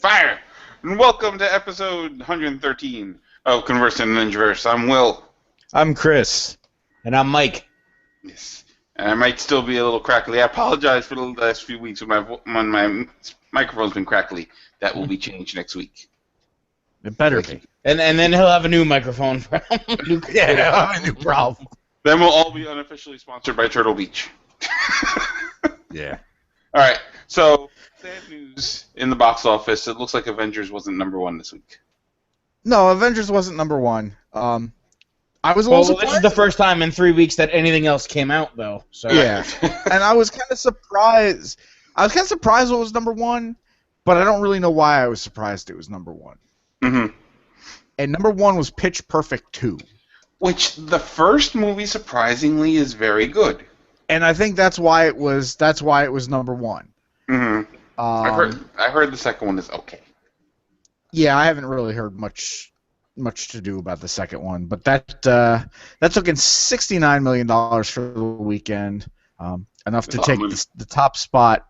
Fire! And welcome to episode 113 of Converse and Ninjaverse. I'm Will. I'm Chris. And I'm Mike. Yes. And I might still be a little crackly. I apologize for the last few weeks when my microphone's been crackly. That will be changed next week. It better be. And then he'll have a new microphone. Yeah, a new problem. Then we'll all be unofficially sponsored by Turtle Beach. Yeah. All right. So, sad news in the box office. It looks like Avengers wasn't number one this week. No, Avengers wasn't number one. I was a Well, little this surprised. is the first time in 3 weeks that anything else came out, though. So Yeah, and I was kind of surprised. I was kind of surprised it was number one, but I don't really know why I was surprised it was number one. Mm-hmm. And number one was Pitch Perfect 2. Which the first movie, surprisingly, is very good. And I think that's why it was number one. Mm-hmm. I heard the second one is okay. Yeah, I haven't really heard much to do about the second one, but that took in $69 million for the weekend, enough to take the top spot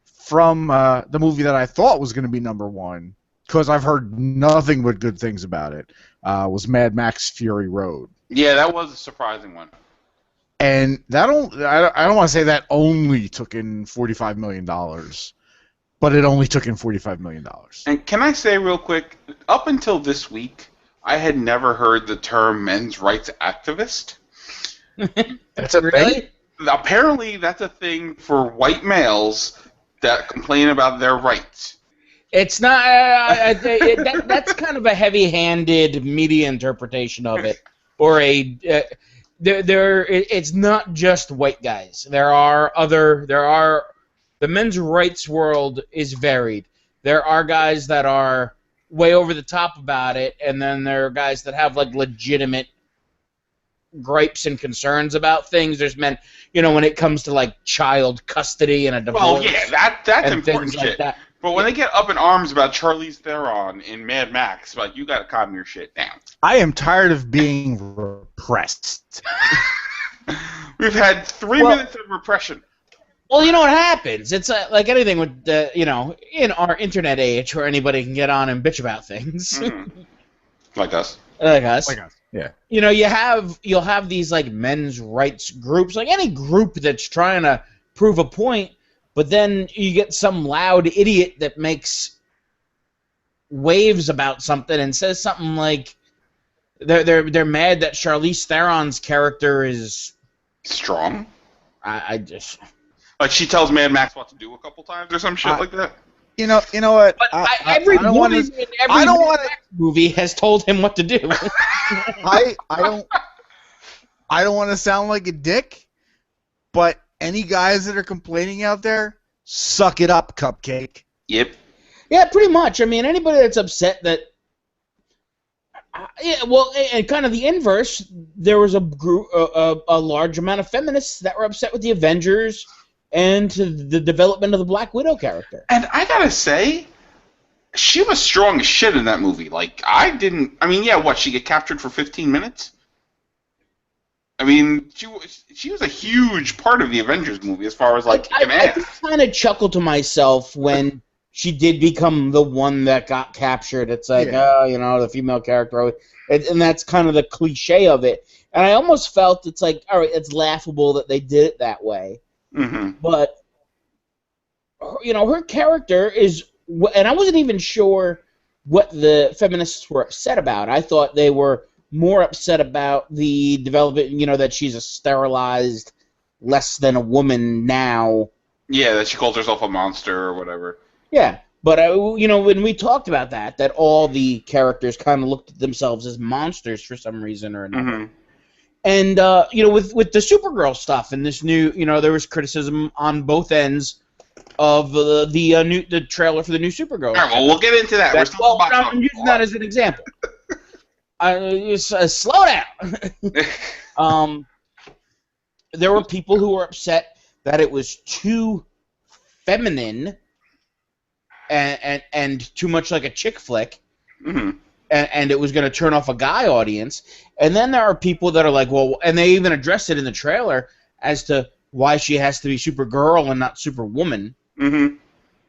from the movie that I thought was going to be number one, because I've heard nothing but good things about it. Was Mad Max Fury Road. Yeah, that was a surprising one. And I don't want to say that only took in $45 million, but it only took in $45 million. And can I say real quick, up until this week, I had never heard the term men's rights activist. That's a really? thing? Apparently, that's a thing for white males that complain about their rights. it's not. That's kind of a heavy-handed media interpretation of it, or a. It's not just white guys. The men's rights world is varied. There are guys that are way over the top about it, and then there are guys that have like legitimate gripes and concerns about things. There's men, when it comes to like child custody and a divorce. Well, yeah, that's and important things shit. like that. But when they get up in arms about Charlize Theron in Mad Max, like, you gotta calm your shit down. I am tired of being repressed. We've had 3 minutes of repression. Well, you know what happens? It's like anything with in our internet age, where anybody can get on and bitch about things, Mm-hmm. Like us. like us. Yeah. You'll have these like men's rights groups, like any group that's trying to prove a point, but then you get some loud idiot that makes waves about something and says something like they're mad that Charlize Theron's character is Strong. I just. Like, she tells Mad Max what to do a couple times or some shit like that. You know what? But every don't woman wanna- in every movie has told him what to do. I don't want to sound like a dick, but any guys that are complaining out there, suck it up, Cupcake. Yep. Yeah, pretty much. I mean, anybody that's upset that. Yeah, well, and kind of the inverse. There was a large amount of feminists that were upset with the Avengers and the development of the Black Widow character. And I gotta say, she was strong as shit in that movie. Like, she get captured for 15 minutes? I mean, she was a huge part of the Avengers movie as far as, like, kicking I ass. kind of chuckled to myself when she did become the one that got captured. It's like, the female character. And that's kind of the cliche of it. And I almost felt it's like, all right, it's laughable that they did it that way. Mm-hmm. But, her character is, and I wasn't even sure what the feminists were upset about. I thought they were more upset about the development, that she's a sterilized, less than a woman now. Yeah, that she calls herself a monster or whatever. Yeah, but, when we talked about that all the characters kind of looked at themselves as monsters for some reason or another. Mm-hmm. And, with the Supergirl stuff and this new, there was criticism on both ends of the trailer for the new Supergirl. All right, well, we'll get into that. I'm using that as an example. Slow down. There were people who were upset that it was too feminine and too much like a chick flick. Mm-hmm. And it was going to turn off a guy audience. And then there are people that are like, well, and they even addressed it in the trailer as to why she has to be Supergirl and not Superwoman. Mm-hmm.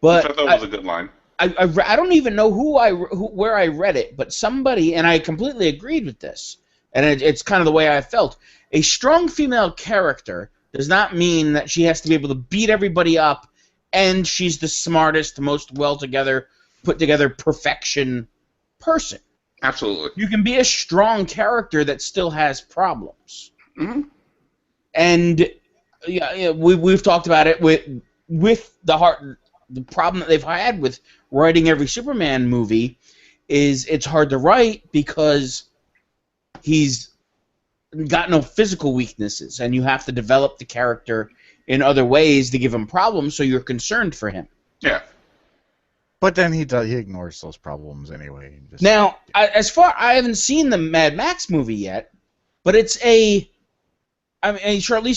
But Which I thought was a good line. I don't even know where I read it, but somebody, and I completely agreed with this, and it's kind of the way I felt. A strong female character does not mean that she has to be able to beat everybody up, and she's the smartest, most put together perfection person. Absolutely. You can be a strong character that still has problems. Mm-hmm. And we've talked about it with the problem that they've had with writing every Superman movie is it's hard to write because he's got no physical weaknesses, and you have to develop the character in other ways to give him problems, so you're concerned for him. Yeah. But then he ignores those problems anyway. Now, I haven't seen the Mad Max movie yet, but it's Charlize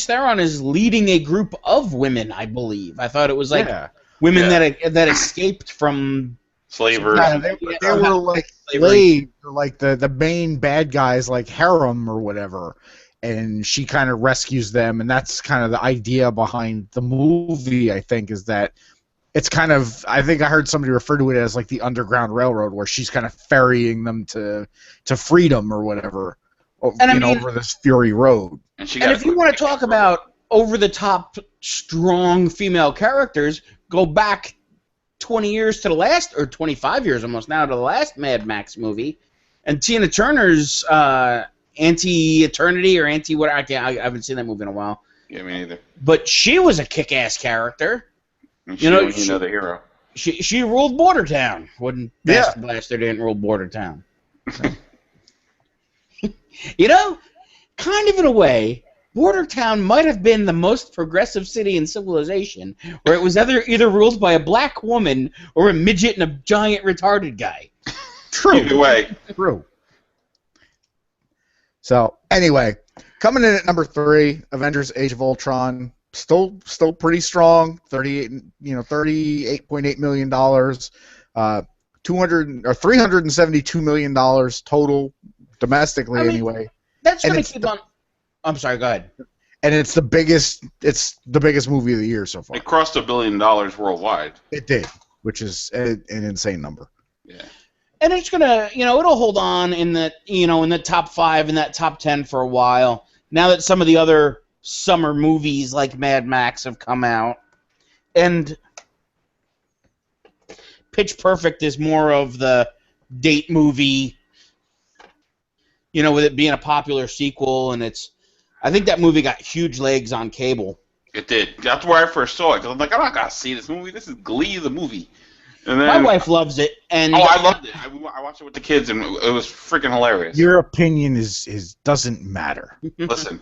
Theron is leading a group of women, I believe. I thought it was like women that escaped from slavery. They were like slaves, like the main bad guys, like harem or whatever, and she kind of rescues them, and that's kind of the idea behind the movie. I think is that it's kind of, I think I heard somebody refer to it as like the Underground Railroad, where she's kind of ferrying them to freedom or whatever, over this Fury Road. And if you want to talk about over-the-top, strong female characters, go back 20 years to the last, or 25 years almost now, to the last Mad Max movie, and Tina Turner's Anti-Eternity or Anti-what, I haven't seen that movie in a while. Yeah, me neither. But she was a kick-ass character. And she was the hero. She ruled Bordertown. Wouldn't Blaster didn't rule Bordertown. Kind of in a way, Bordertown might have been the most progressive city in civilization, where it was either ruled by a black woman or a midget and a giant retarded guy. True. Either way. True. So, anyway, coming in at number 3, Avengers: Age of Ultron. Still pretty strong. $38.8 million. $372 million total domestically, anyway. That's going to keep on. I'm sorry. Go ahead. And it's the biggest. It's the biggest movie of the year so far. It crossed $1 billion worldwide. It did, which is an insane number. Yeah. And it's gonna, it'll hold on in the, in the top 5, in that top 10 for a while. Now that some of the other summer movies like Mad Max have come out, and Pitch Perfect is more of the date movie, with it being a popular sequel, and I think that movie got huge legs on cable. It did. That's where I first saw it, because I'm like, I'm not going to see this movie. This is Glee, the movie. And then, my wife loves it. And I loved it. I watched it with the kids, and it was freaking hilarious. Your opinion is doesn't matter. Listen.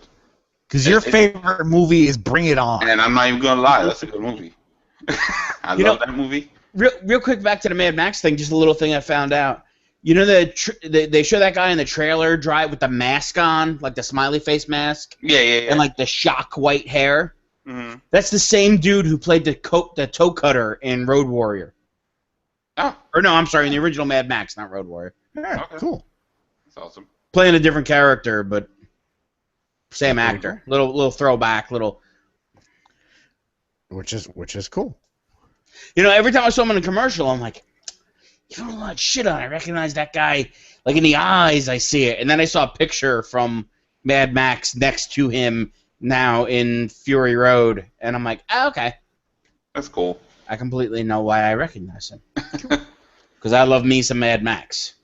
Because your favorite movie is Bring It On. And I'm not even going to lie. That's a good movie. I love that movie. Real quick, back to the Mad Max thing, just a little thing I found out. They show that guy in the trailer drive with the mask on, like the smiley face mask. Yeah. And like the shock white hair. Mm-hmm. That's the same dude who played the toe cutter in Road Warrior. Oh. Or no, I'm sorry, in the original Mad Max, not Road Warrior. Yeah, okay. Cool. That's awesome. Playing a different character, but same actor. Little throwback, little. Which is cool. Every time I saw him in a commercial, I'm like, you don't know a lot of shit on. I recognize that guy, like in the eyes. I see it, and then I saw a picture from Mad Max next to him now in Fury Road, and I'm like, okay, that's cool. I completely know why I recognize him, because I love me some Mad Max.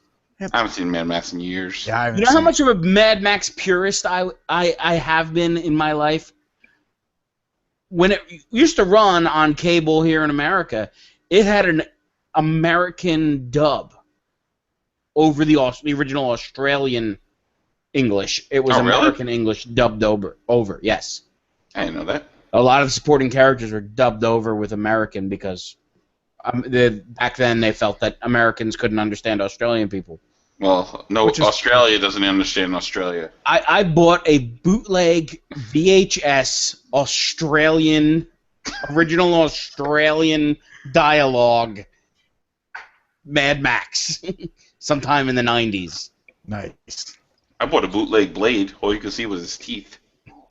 I haven't seen Mad Max in years. Yeah, you know how much of a Mad Max purist I have been in my life? When it used to run on cable here in America, it had an American dub over the original Australian English. It was American English dubbed over. Yes. I didn't know that. A lot of the supporting characters were dubbed over with American because back then they felt that Americans couldn't understand Australian people. Well, no, Australia doesn't understand Australia. I bought a bootleg VHS original Australian dialogue Mad Max sometime in the 90s. Nice. I bought a bootleg Blade. All you could see was his teeth.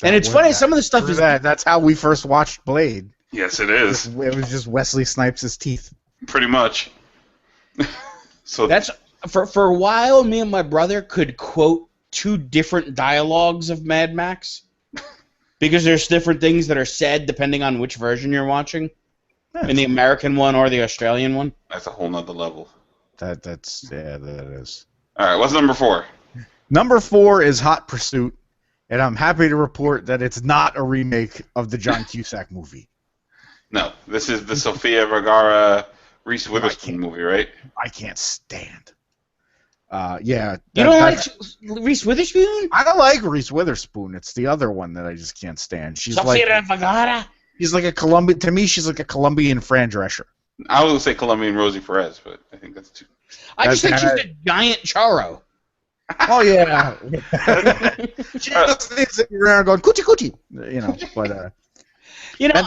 And it's funny, some of the stuff is... That's how we first watched Blade. Yes, it is. It was just Wesley Snipes' teeth. Pretty much. So That's for a while. Me and my brother could quote 2 different dialogues of Mad Max because there's different things that are said depending on which version you're watching, in the American one or the Australian one. that's a whole nother level. That is. All right, what's number 4? Number 4 is Hot Pursuit, and I'm happy to report that it's not a remake of the John Cusack movie. No, this is the Sofia Vergara, Reese Witherspoon movie, right? I can't stand. Yeah. You don't like Reese Witherspoon? I don't like Reese Witherspoon. It's the other one that I just can't stand. She's Sofia Vergara? She's like a Colombian. To me, she's like a Colombian Fran Drescher. I was going to say Colombian Rosie Perez, but I think that's too... I just think she's a giant Charo. Oh, yeah. She does things that you're around going, coochie coochie. You know, but... You know,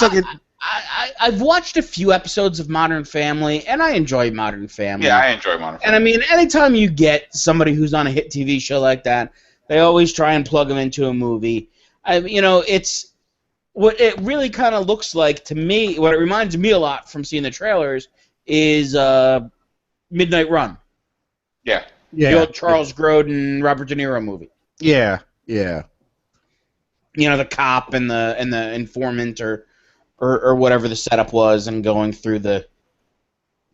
I've watched a few episodes of Modern Family, and I enjoy Modern Family. Yeah, I enjoy Modern Family. And I mean, anytime you get somebody who's on a hit TV show like that, they always try and plug them into a movie. You know, it's what it really kind of looks like to me. What it reminds me a lot from seeing the trailers is Midnight Run. Yeah. The old Charles Grodin, Robert De Niro movie. Yeah. You know, the cop and the informant or whatever the setup was, and going through the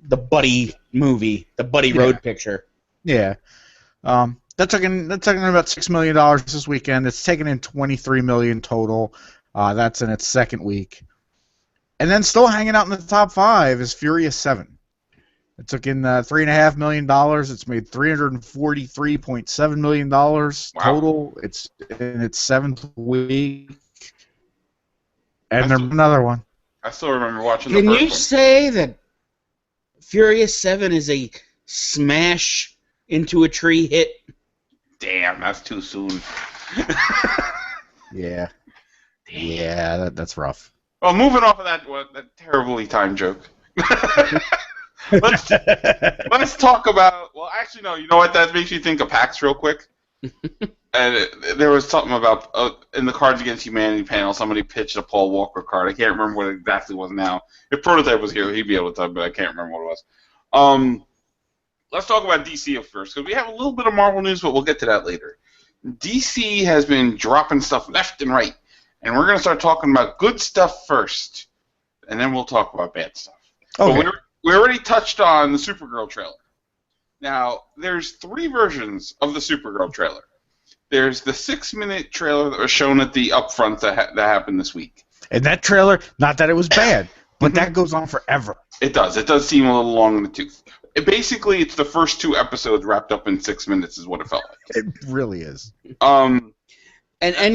buddy movie, the buddy road picture. Yeah. That's taking about $6 million this weekend. It's taken in $23 million total. That's in its second week. And then still hanging out in the top 5 is Furious 7. It took in $3.5 million. It's made $343.7 million total. It's in its 7th week. And there's another one. I still remember watching the first one. Can you say that Furious 7 is a smash into a tree hit? Damn, that's too soon. Yeah. Yeah, that's rough. Well, moving off of that terribly timed joke. Let's talk about. Well, actually, no. You know what? That makes me think of PAX real quick. And there was something about in the Cards Against Humanity panel. Somebody pitched a Paul Walker card. I can't remember what it exactly was now. If Prototype was here, he'd be able to tell me, but I can't remember what it was. Let's talk about DC first, because we have a little bit of Marvel news, but we'll get to that later. DC has been dropping stuff left and right, and we're going to start talking about good stuff first, and then we'll talk about bad stuff. Okay. But we already touched on the Supergirl trailer. Now, there's 3 versions of the Supergirl trailer. There's the 6-minute trailer that was shown at the upfront that happened this week. And that trailer, not that it was bad, but that goes on forever. It does. It does seem a little long in the tooth. Basically, it's the first 2 episodes wrapped up in 6 minutes is what it felt like. It really is. And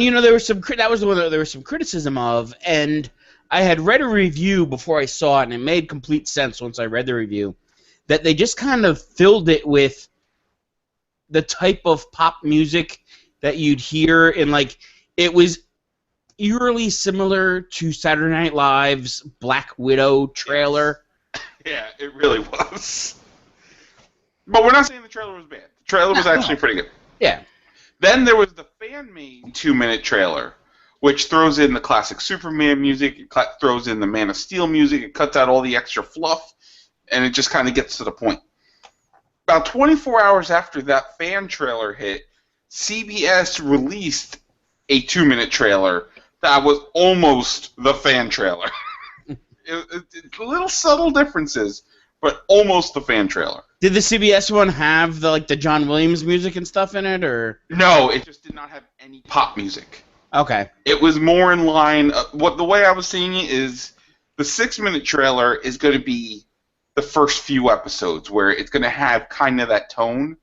you know, there was some that was the one that there was some criticism of, and I had read a review before I saw it, and it made complete sense once I read the review, that they just kind of filled it with the type of pop music that you'd hear in, like, it was eerily similar to Saturday Night Live's Black Widow trailer. Yeah, it really was. But we're not saying the trailer was bad. The trailer was actually pretty good. Yeah. Then there was the fan-made 2-minute trailer, which throws in the classic Superman music, it throws in the Man of Steel music, it cuts out all the extra fluff, and it just kind of gets to the point. About 24 hours after that fan trailer hit, CBS released a 2-minute trailer that was almost the fan trailer. Little subtle differences, but almost the fan trailer. Did the CBS one have the John Williams music and stuff in it, or? No, it just did not have any pop music. Okay. It was more in line. The way I was seeing it is the 6-minute trailer is going to be the first few episodes where it's going to have kind of that tone,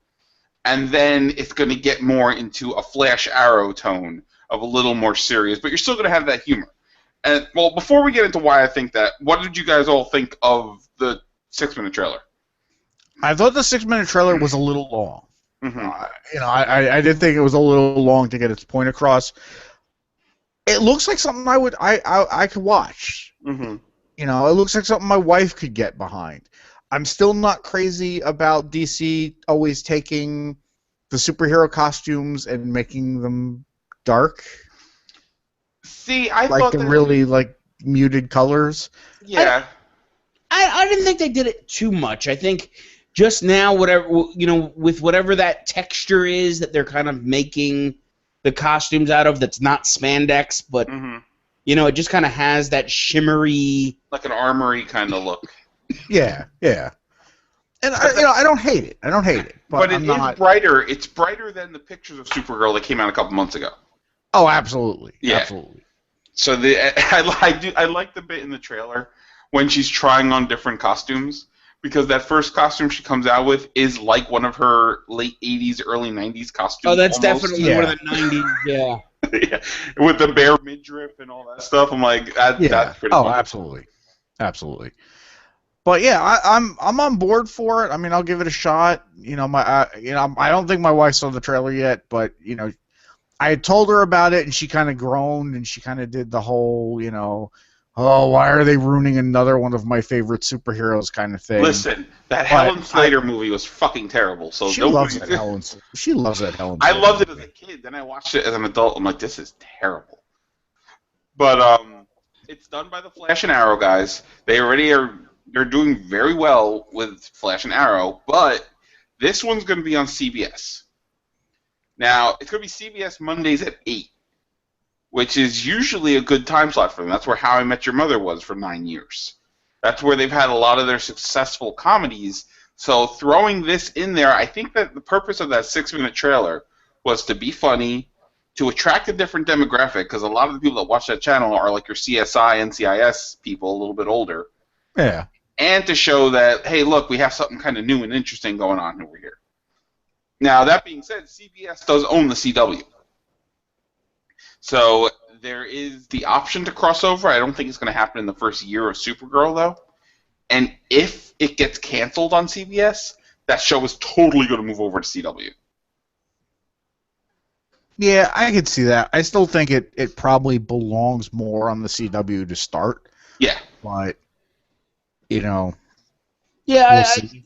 and then it's going to get more into a Flash Arrow tone of a little more serious, but you're still going to have that humor. And well, before we get into why I think that, what did you guys all think of the 6-minute trailer? I thought the 6-minute trailer was a little long. Mm-hmm. I did think it was a little long to get its point across. It looks like something I could watch. Mm-hmm. You know, it looks like something my wife could get behind. I'm still not crazy about DC always taking the superhero costumes and making them dark. See, I like thought the really muted colors. Yeah. I didn't think they did it too much. I think just now, whatever with whatever that texture is that they're kind of making the costumes out of, that's not spandex, but it just kind of has that shimmery, like an armory kind of look. Yeah. And I don't hate it. But it is brighter. It's brighter than the pictures of Supergirl that came out a couple months ago. Oh, absolutely. Yeah. Absolutely. So I like the bit in the trailer when she's trying on different costumes, because that first costume she comes out with is like one of her late 80s, early 90s costumes. Oh, that's almost. definitely one of the 90s, yeah. Yeah. With the bare midriff and all that stuff. I'm like, that's pretty cool. Absolutely. But yeah, I'm on board for it. I mean, I'll give it a shot. I don't think my wife saw the trailer yet, but I had told her about it, and she kind of groaned, and she kind of did the whole, oh, why are they ruining another one of my favorite superheroes kind of thing. Listen, that Helen Slater movie was fucking terrible. So she loves that Helen. She loves that Helen. I loved it as a kid. Then I watched it as an adult. I'm like, this is terrible. But it's done by the Flash and Arrow guys. They already are. They're doing very well with Flash and Arrow, but this one's going to be on CBS. Now, it's going to be CBS Mondays at 8, which is usually a good time slot for them. That's where How I Met Your Mother was for 9 years. That's where they've had a lot of their successful comedies. So throwing this in there, I think that the purpose of that 6-minute trailer was to be funny, to attract a different demographic, because a lot of the people that watch that channel are like your CSI, NCIS people, a little bit older. Yeah. And to show that, hey, look, we have something kind of new and interesting going on over here. Now, that being said, CBS does own the CW. So there is the option to cross over. I don't think it's going to happen in the first year of Supergirl, though. And if it gets canceled on CBS, that show is totally going to move over to CW. Yeah, I could see that. I still think it probably belongs more on the CW to start. Yeah. But, Yeah,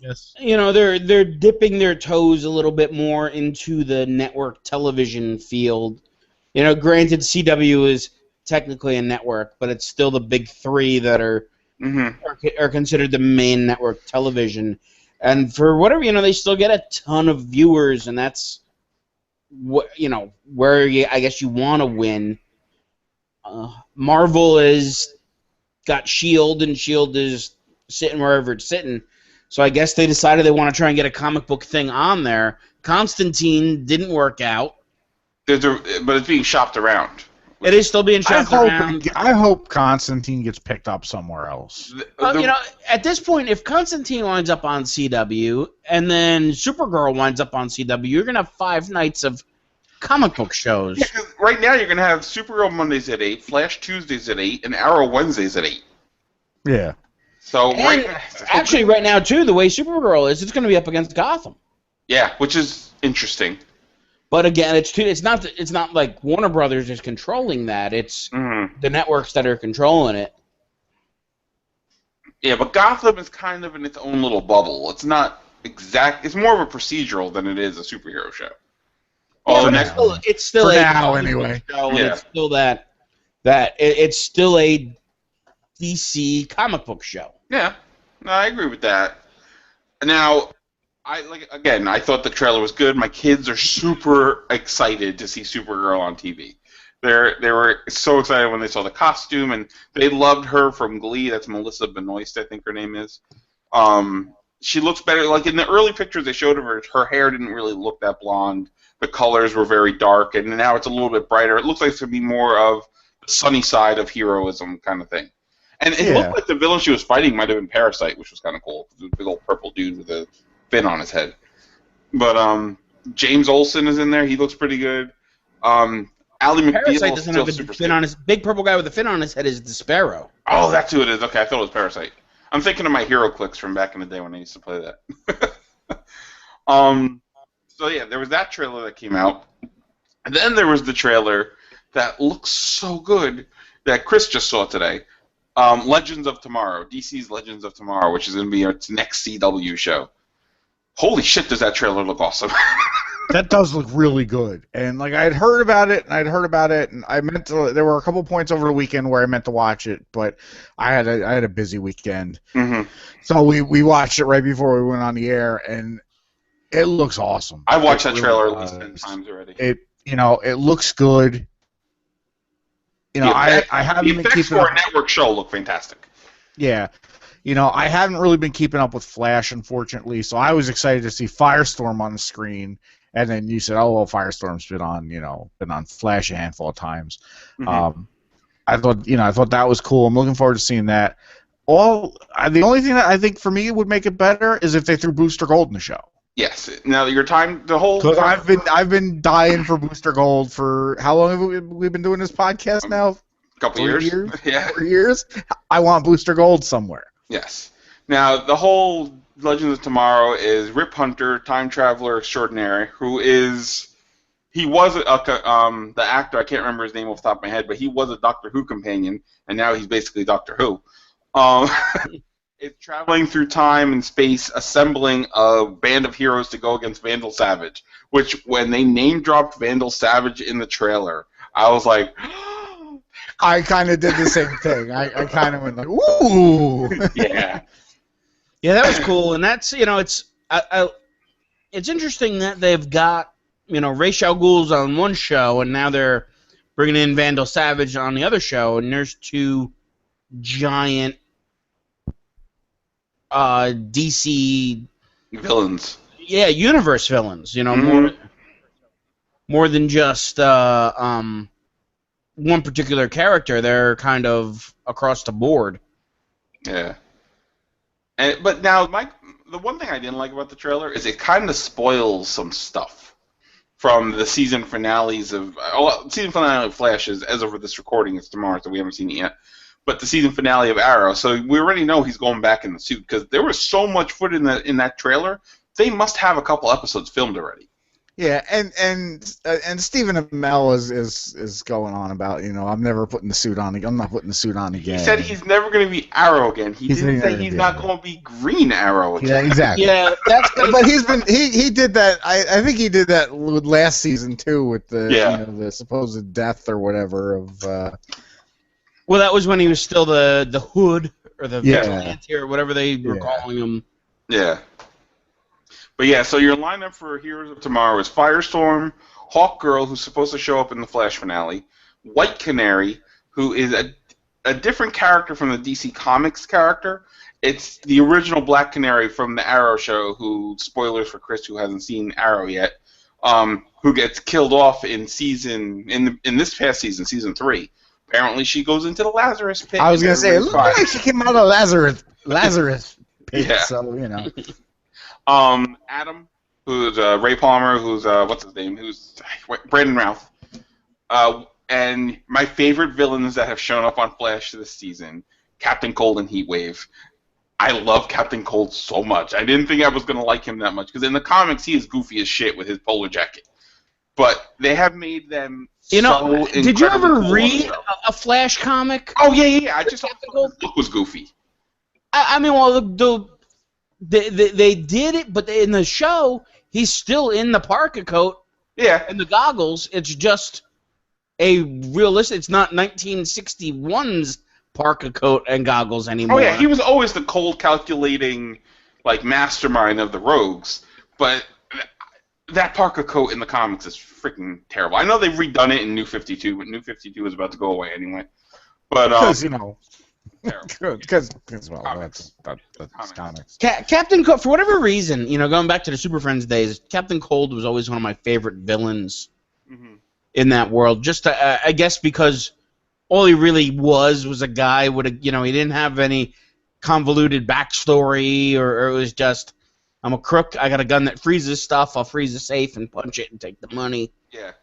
we'll see. they're dipping their toes a little bit more into the network television field. Granted, CW is technically a network, but it's still the big three that are considered the main network television. And for whatever, they still get a ton of viewers, and that's where I guess you want to win. Marvel has got S.H.I.E.L.D., and S.H.I.E.L.D. is sitting wherever it's sitting. So I guess they decided they want to try and get a comic book thing on there. Constantine didn't work out. But it's being shopped around. It is still being shopped around. I hope Constantine gets picked up somewhere else. At this point, if Constantine winds up on CW and then Supergirl winds up on CW, you're going to have 5 nights of comic book shows. Yeah, 'cause right now you're going to have Supergirl Mondays at 8, Flash Tuesdays at 8, and Arrow Wednesdays at 8. Yeah. So actually, right now, too, the way Supergirl is, it's going to be up against Gotham. Yeah, which is interesting. But again, it's not like Warner Brothers is controlling that. It's the networks that are controlling it. Yeah, but Gotham is kind of in its own little bubble. It's not exact. It's more of a procedural than it is a superhero show. It's still for a now anyway. Show, and it's still it's still a DC comic book show. Yeah, no, I agree with that. Now, I thought the trailer was good. My kids are super excited to see Supergirl on TV. They were so excited when they saw the costume, and they loved her from Glee. That's Melissa Benoist, I think her name is. She looks better. Like in the early pictures they showed of her, her hair didn't really look that blonde. The colors were very dark, and now it's a little bit brighter. It looks like it's going to be more of the sunny side of heroism kind of thing. And it looked like the villain she was fighting might have been Parasite, which was kind of cool. It was a big old purple dude with a fin on his head. But James Olsen is in there. He looks pretty good. Ally McBeal Parasite is doesn't still have a super fin on his big purple guy with a fin on his head is the Sparrow. Oh, that's who it is. Okay, I thought it was Parasite. I'm thinking of my Hero Clicks from back in the day when I used to play that. So yeah, there was that trailer that came out. And then there was the trailer that looks so good that Chris just saw today. Legends of Tomorrow, DC's Legends of Tomorrow, which is going to be its next CW show. Holy shit, does that trailer look awesome. That does look really good. And like I'd heard about it, and I meant to. There were a couple points over the weekend where I meant to watch it, but I had a busy weekend, so we watched it right before we went on the air, and it looks awesome. I watched that trailer at least 10 times already. It looks good. I haven't been effects keeping for up. a network show look fantastic. Yeah. I haven't really been keeping up with Flash, unfortunately, so I was excited to see Firestorm on the screen, and then you said, "Oh, well, Firestorm's been on Flash a handful of times." I thought that was cool. I'm looking forward to seeing that. The only thing that I think for me would make it better is if they threw Booster Gold in the show. Yes. Now because I've been dying for Booster Gold for how long have we been doing this podcast now? Couple years. Yeah. 4 years. I want Booster Gold somewhere. Yes. Now, the whole Legends of Tomorrow is Rip Hunter, time traveler extraordinary, he was the actor, I can't remember his name off the top of my head, but he was a Doctor Who companion, and now he's basically Doctor Who. It's traveling through time and space, assembling a band of heroes to go against Vandal Savage, which, when they name-dropped Vandal Savage in the trailer, I was like... I kind of did the same thing. I kind of went like, ooh. Yeah. Yeah, that was cool, and that's it's interesting that they've got Ra's al Ghul's on one show, and now they're bringing in Vandal Savage on the other show, and there's two giant DC villains. Yeah, universe villains. More than just one particular character. They're kind of across the board. Yeah. But now, Mike, the one thing I didn't like about the trailer is it kind of spoils some stuff from the season finales of... season finale of Flash is, as of this recording, it's tomorrow, so we haven't seen it yet. But the season finale of Arrow, so we already know he's going back in the suit, because there was so much footage in that trailer, they must have a couple episodes filmed already. Yeah, and Stephen Amell is going on about, I'm never putting the suit on. I'm not putting the suit on again. He said he's never going to be Arrow again. He didn't say he's not going to be Green Arrow again. Yeah, exactly. Yeah, that's. But he did that. I think he did that with last season too, with the supposed death or whatever of. Well, that was when he was still the Hood or the Vigilante or whatever they were calling him. Yeah. But yeah, so your lineup for Heroes of Tomorrow is Firestorm, Hawkgirl, who's supposed to show up in the Flash finale, White Canary, who is a different character from the DC Comics character. It's the original Black Canary from the Arrow show, who, spoilers for Chris who hasn't seen Arrow yet, who gets killed off in this past season, season 3. Apparently she goes into the Lazarus pit. I was going to say, it looked like she came out of Lazarus pit, yeah. So, Adam, who's Ray Palmer, who's what's his name? Who's Brandon Routh. And my favorite villains that have shown up on Flash this season, Captain Cold and Heatwave. I love Captain Cold so much. I didn't think I was going to like him that much, because in the comics he is goofy as shit with his polo jacket. But they have made them so did you ever cool read a Flash comic? Oh, yeah. I just thought the look was goofy. I mean, well, they did it, but in the show, he's still in the parka coat and the goggles. It's just a realistic... It's not 1961's parka coat and goggles anymore. Oh, yeah, he was always the cold, calculating, mastermind of the rogues. But that parka coat in the comics is freaking terrible. I know they've redone it in New 52, but New 52 is about to go away anyway. But, because, Because that's comics. Captain Cold, for whatever reason, going back to the Super Friends days, Captain Cold was always one of my favorite villains in that world. Just, I guess, because all he really was a guy with he didn't have any convoluted backstory, or it was just, I'm a crook, I got a gun that freezes stuff, I'll freeze the safe and punch it and take the money. Yeah.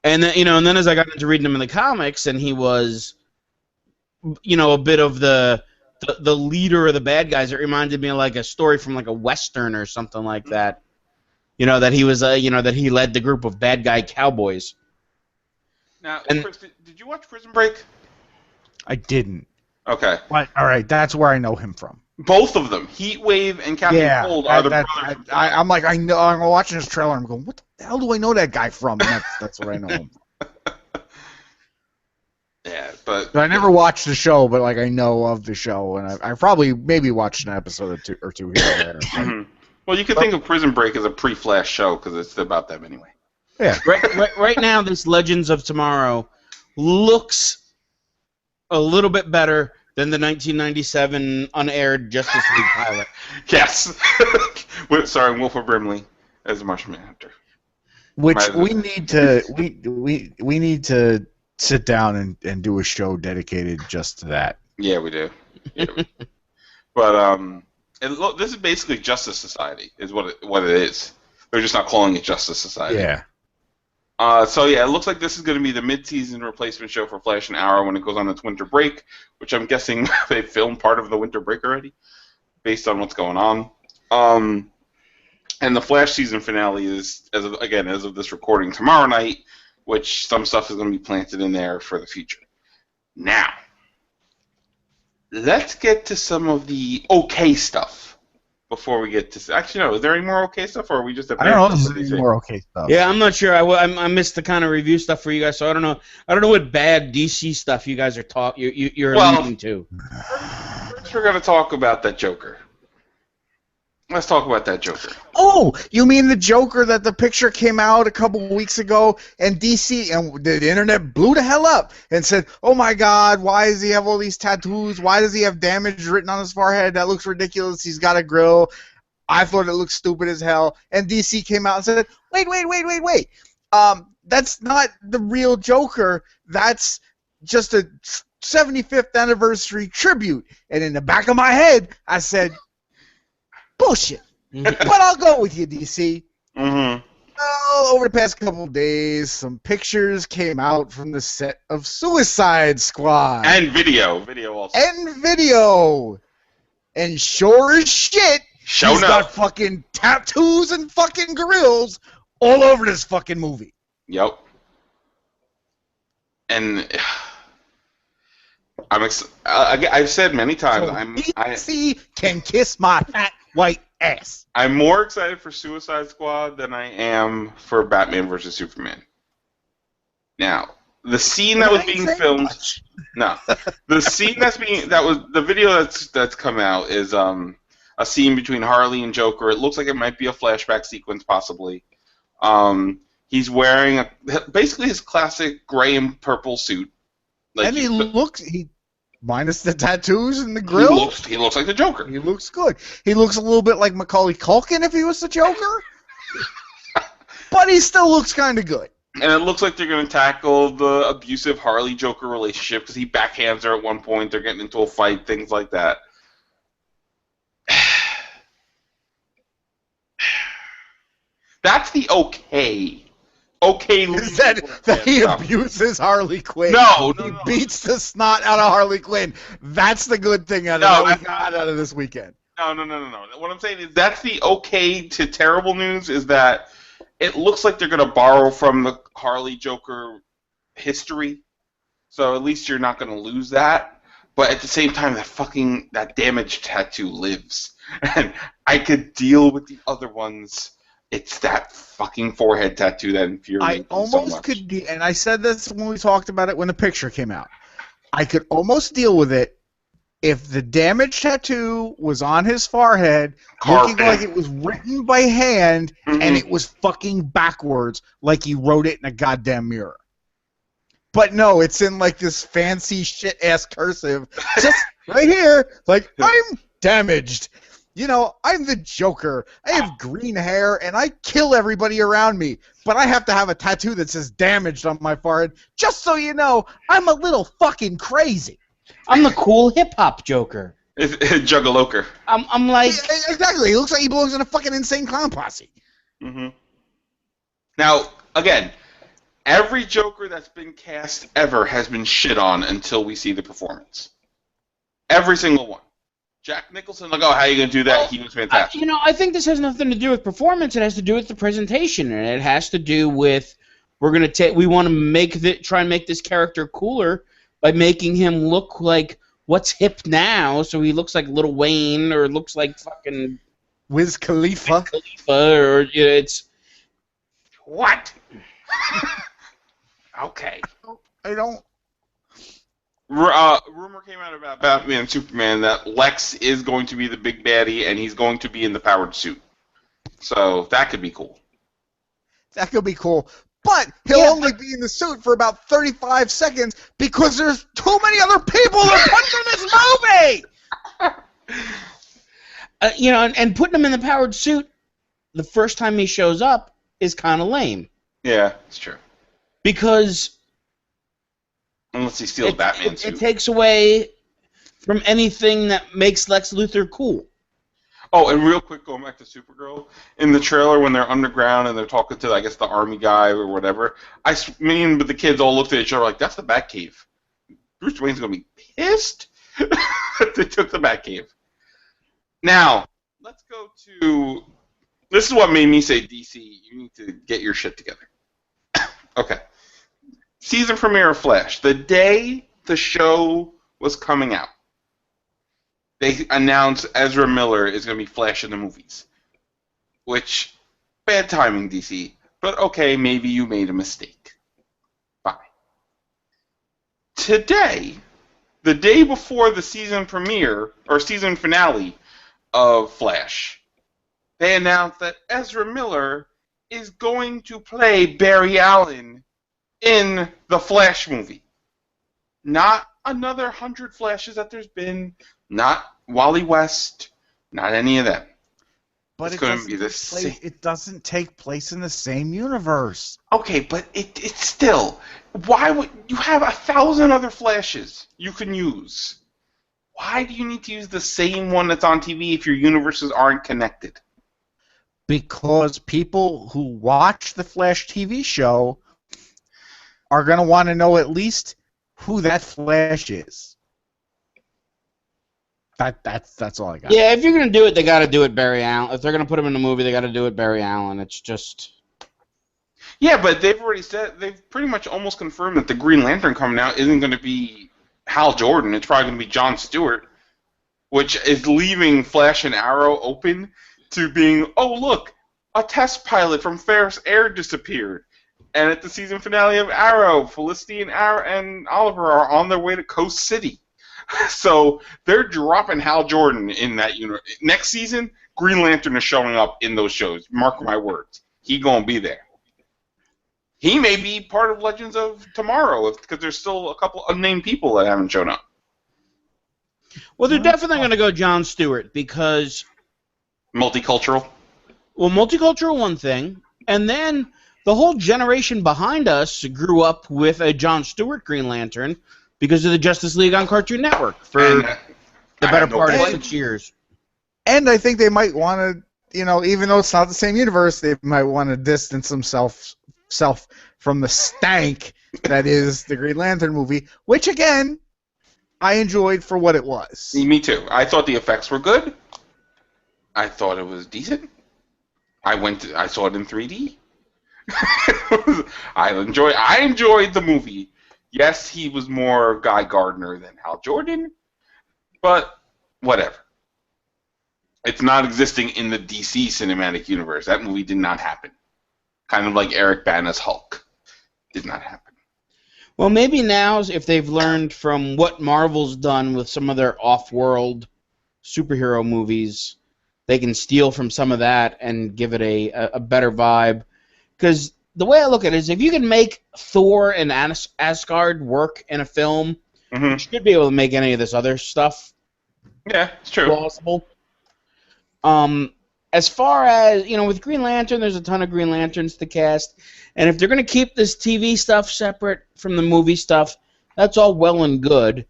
And then, and then as I got into reading him in the comics, and he was... a bit of the leader of the bad guys. It reminded me of a story from a Western or something like that. That he was that he led the group of bad guy cowboys. Now, Chris, did you watch Prison Break? I didn't. Okay. But, all right, that's where I know him from. Both of them, Heatwave and Captain Cold, are the brothers. I'm like, I know. I'm watching this trailer. I'm going, what the hell do I know that guy from? And that's where I know him. Yeah, but I never watched the show, but like I know of the show, and I probably maybe watched an episode or two here or there. Mm-hmm. Well, you could think of Prison Break as a pre-Flash show because it's about them anyway. Yeah. Right now, this Legends of Tomorrow looks a little bit better than the 1997 unaired Justice League pilot. Yes. Sorry, Wilford Brimley as the Martian Manhunter. Which we need to sit down and do a show dedicated just to that. Yeah, we do. Yeah, but this is basically Justice Society, is what it is. They're just not calling it Justice Society. Yeah. So yeah, it looks like this is going to be the mid-season replacement show for Flash and Arrow when it goes on its winter break, which I'm guessing they filmed part of the winter break already, based on what's going on. And the Flash season finale is, as of this recording, tomorrow night, which some stuff is going to be planted in there for the future. Now, let's get to some of the okay stuff before we get to... Actually, no, is there any more okay stuff, or are we just... I don't know if there's any more okay stuff. Yeah, I'm not sure. I missed the kind of review stuff for you guys, so I don't know. I don't know what bad DC stuff you guys are you're alluding to. First, we're going to talk about that Joker. Let's talk about that Joker. Oh, you mean the Joker that the picture came out a couple weeks ago, and DC and the internet blew the hell up and said, "Oh my God, why does he have all these tattoos? Why does he have damage written on his forehead? That looks ridiculous. He's got a grill." I thought it looked stupid as hell, and DC came out and said, "Wait. That's not the real Joker. That's just a 75th anniversary tribute." And in the back of my head, I said, bullshit. But I'll go with you, DC. Mm-hmm. Well, over the past couple of days, some pictures came out from the set of Suicide Squad. And video also. And sure as shit, he's got fucking tattoos and fucking grills all over this fucking movie. Yep. And... I've said many times, DC can kiss my fat white ass. I'm more excited for Suicide Squad than I am for Batman vs Superman. Now, the scene that was being filmed. No, the scene the video that's come out is a scene between Harley and Joker. It looks like it might be a flashback sequence, possibly. He's wearing basically his classic gray and purple suit. Like he minus the tattoos and the grill. He looks like the Joker. He looks good. He looks a little bit like Macaulay Culkin if he was the Joker. But he still looks kind of good. And it looks like they're going to tackle the abusive Harley-Joker relationship because he backhands her at one point. They're getting into a fight, things like that. That's the okay is that he abuses Harley Quinn. No. He beats the snot out of Harley Quinn. That's the good thing that we got out of this weekend. No. What I'm saying is that's the okay to terrible news is that it looks like they're going to borrow from the Harley Joker history. So at least you're not going to lose that. But at the same time, that damaged tattoo lives. And I could deal with the other ones. It's that fucking forehead tattoo that infuriates me so much. I almost could, and I said this when we talked about it when the picture came out. I could almost deal with it if the damaged tattoo was on his forehead, looking like it was written by hand, and it was fucking backwards, like he wrote it in a goddamn mirror. But no, it's in like this fancy shit-ass cursive, just right here, like, I'm damaged. You know, I'm the Joker. I have green hair, and I kill everybody around me. But I have to have a tattoo that says damaged on my forehead, just so you know, I'm a little fucking crazy. I'm the cool hip-hop Joker. Juggaloker. I'm like... Yeah, exactly. He looks like he belongs in a fucking insane clown posse. Mm-hmm. Now, again, every Joker that's been cast ever has been shit on until we see the performance. Every single one. Jack Nicholson, like, oh, how are you going to do that? He was fantastic. I think this has nothing to do with performance. It has to do with the presentation, and it has to do with we want to try and make this character cooler by making him look like what's hip now, so he looks like Lil Wayne or looks like fucking Wiz Khalifa. or it's What? Okay. I don't. Rumor came out about Batman and Superman that Lex is going to be the big baddie and he's going to be in the powered suit. So that could be cool. That could be cool. But he'll only be in the suit for about 35 seconds because there's too many other people to put in this movie! And putting him in the powered suit the first time he shows up is kind of lame. Yeah, it's true. Because unless he steals Batman's suit. It takes away from anything that makes Lex Luthor cool. Oh, and real quick, going back to Supergirl, in the trailer when they're underground and they're talking to, I guess, the army guy or whatever, me and the kids all looked at each other like, that's the Batcave. Bruce Wayne's going to be pissed that they took the Batcave. Now, let's go to... This is what made me say, DC, you need to get your shit together. Okay. Season premiere of Flash. The day the show was coming out, they announced Ezra Miller is going to be Flash in the movies. Which, bad timing, DC. But okay, maybe you made a mistake. Fine. Today, the day before the season premiere, or season finale of Flash, they announced that Ezra Miller is going to play Barry Allen in the Flash movie. Not another 100 Flashes that there's been, not Wally West, not any of them. But it doesn't take place in the same universe. Okay, but it's still... Why would... You have 1,000 other Flashes you can use. Why do you need to use the same one that's on TV if your universes aren't connected? Because people who watch the Flash TV show are going to want to know at least who that Flash is. That's all I got. Yeah, if you're going to do it, they got to do it Barry Allen. If they're going to put him in a movie, they got to do it Barry Allen. It's just... Yeah, but they've already said... They've pretty much almost confirmed that the Green Lantern coming out isn't going to be Hal Jordan. It's probably going to be Jon Stewart, which is leaving Flash and Arrow open to being, oh, look, a test pilot from Ferris Air disappeared. And at the season finale of Arrow, Felicity and Oliver are on their way to Coast City. So they're dropping Hal Jordan in that universe. Next season, Green Lantern is showing up in those shows. Mark my words. He gonna be there. He may be part of Legends of Tomorrow because there's still a couple unnamed people that haven't shown up. Well, they're definitely going to go Jon Stewart because... Multicultural? Well, multicultural, one thing. And then the whole generation behind us grew up with a Jon Stewart Green Lantern because of the Justice League on Cartoon Network for the better part of 6 years. And I think they might want to, even though it's not the same universe, they might want to distance themselves from the stank that is the Green Lantern movie, which, again, I enjoyed for what it was. Me too. I thought the effects were good. I thought it was decent. I saw it in 3D. I enjoyed the movie. Yes, he was more Guy Gardner than Hal Jordan, but whatever. It's not existing in the DC cinematic universe. That movie did not happen. Kind of like Eric Bana's Hulk. Did not happen. Well, maybe now, if they've learned from what Marvel's done with some of their off-world superhero movies, they can steal from some of that and give it a better vibe. Because the way I look at it is, if you can make Thor and Asgard work in a film, you should be able to make any of this other stuff. Yeah, it's true. Plausible. As far as, with Green Lantern, there's a ton of Green Lanterns to cast. And if they're going to keep this TV stuff separate from the movie stuff, that's all well and good.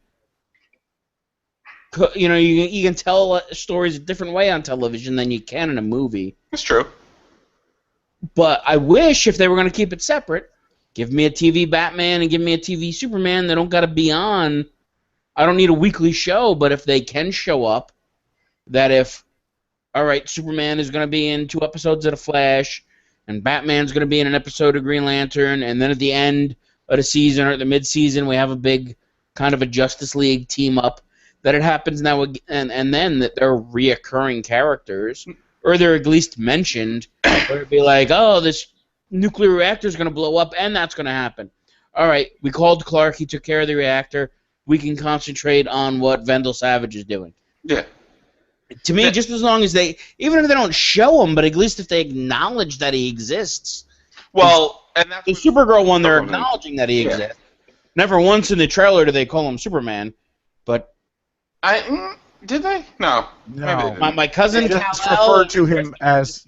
You can tell stories a different way on television than you can in a movie. That's true. But I wish if they were going to keep it separate, give me a TV Batman and give me a TV Superman. They don't got to be on. I don't need a weekly show, but if they can show up, that if, all right, Superman is going to be in 2 episodes of The Flash, and Batman's going to be in an episode of Green Lantern, and then at the end of the season or at the mid-season we have a big kind of a Justice League team-up, that it happens now and then that they're reoccurring characters, or they're at least mentioned, or it'd be like, oh, this nuclear reactor is going to blow up, and that's going to happen. All right, we called Clark, he took care of the reactor, we can concentrate on what Vendel Savage is doing. Yeah. To me, just as long as they, even if they don't show him, but at least if they acknowledge that he exists. Well, and that's the Supergirl one, they're acknowledging that he exists. Never once in the trailer do they call him Superman, but did they? No. My cousin they just referred to him as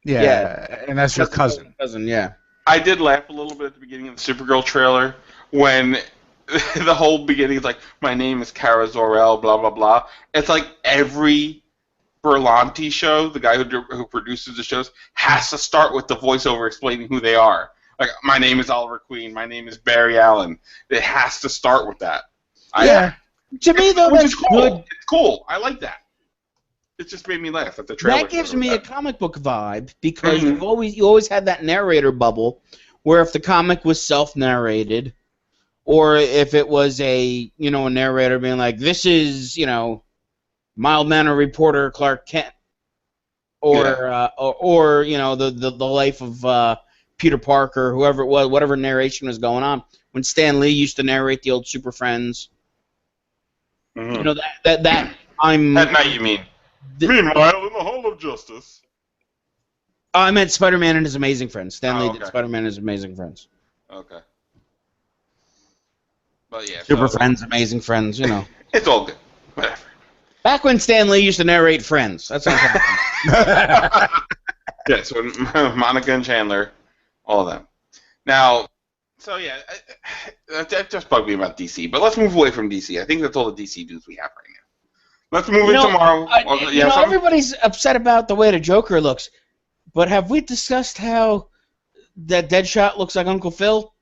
and that's your cousin. Yeah. I did laugh a little bit at the beginning of the Supergirl trailer when the whole beginning is like, my name is Kara Zor-El, blah blah blah. It's like every Berlanti show, the guy who produces the shows, has to start with the voiceover explaining who they are. Like, my name is Oliver Queen, my name is Barry Allen. It has to start with that. To me, though, that's cool. good. It's cool. I like that. It just made me laugh at the trailer. That gives me a comic book vibe because you always had that narrator bubble, where if the comic was self-narrated, or if it was a narrator being like, this is mild-mannered reporter Clark Kent, or the life of Peter Parker, whoever it was, whatever narration was going on. When Stan Lee used to narrate the old Super Friends, that I'm. That night, you mean? Meanwhile, in the Hall of Justice. I meant Spider-Man and His Amazing Friends. Stan Lee did Spider-Man and His Amazing Friends. Okay. But yeah. Super Friends, Amazing Friends, It's all good. Whatever. Back when Stan Lee used to narrate Friends. That's what I'm talking Yeah, so Monica and Chandler, all of them. Now, so yeah, that just bugged me about DC. But let's move away from DC. I think that's all the DC news we have right now. Let's move in tomorrow. Everybody's upset about the way the Joker looks. But have we discussed how that Deadshot looks like Uncle Phil?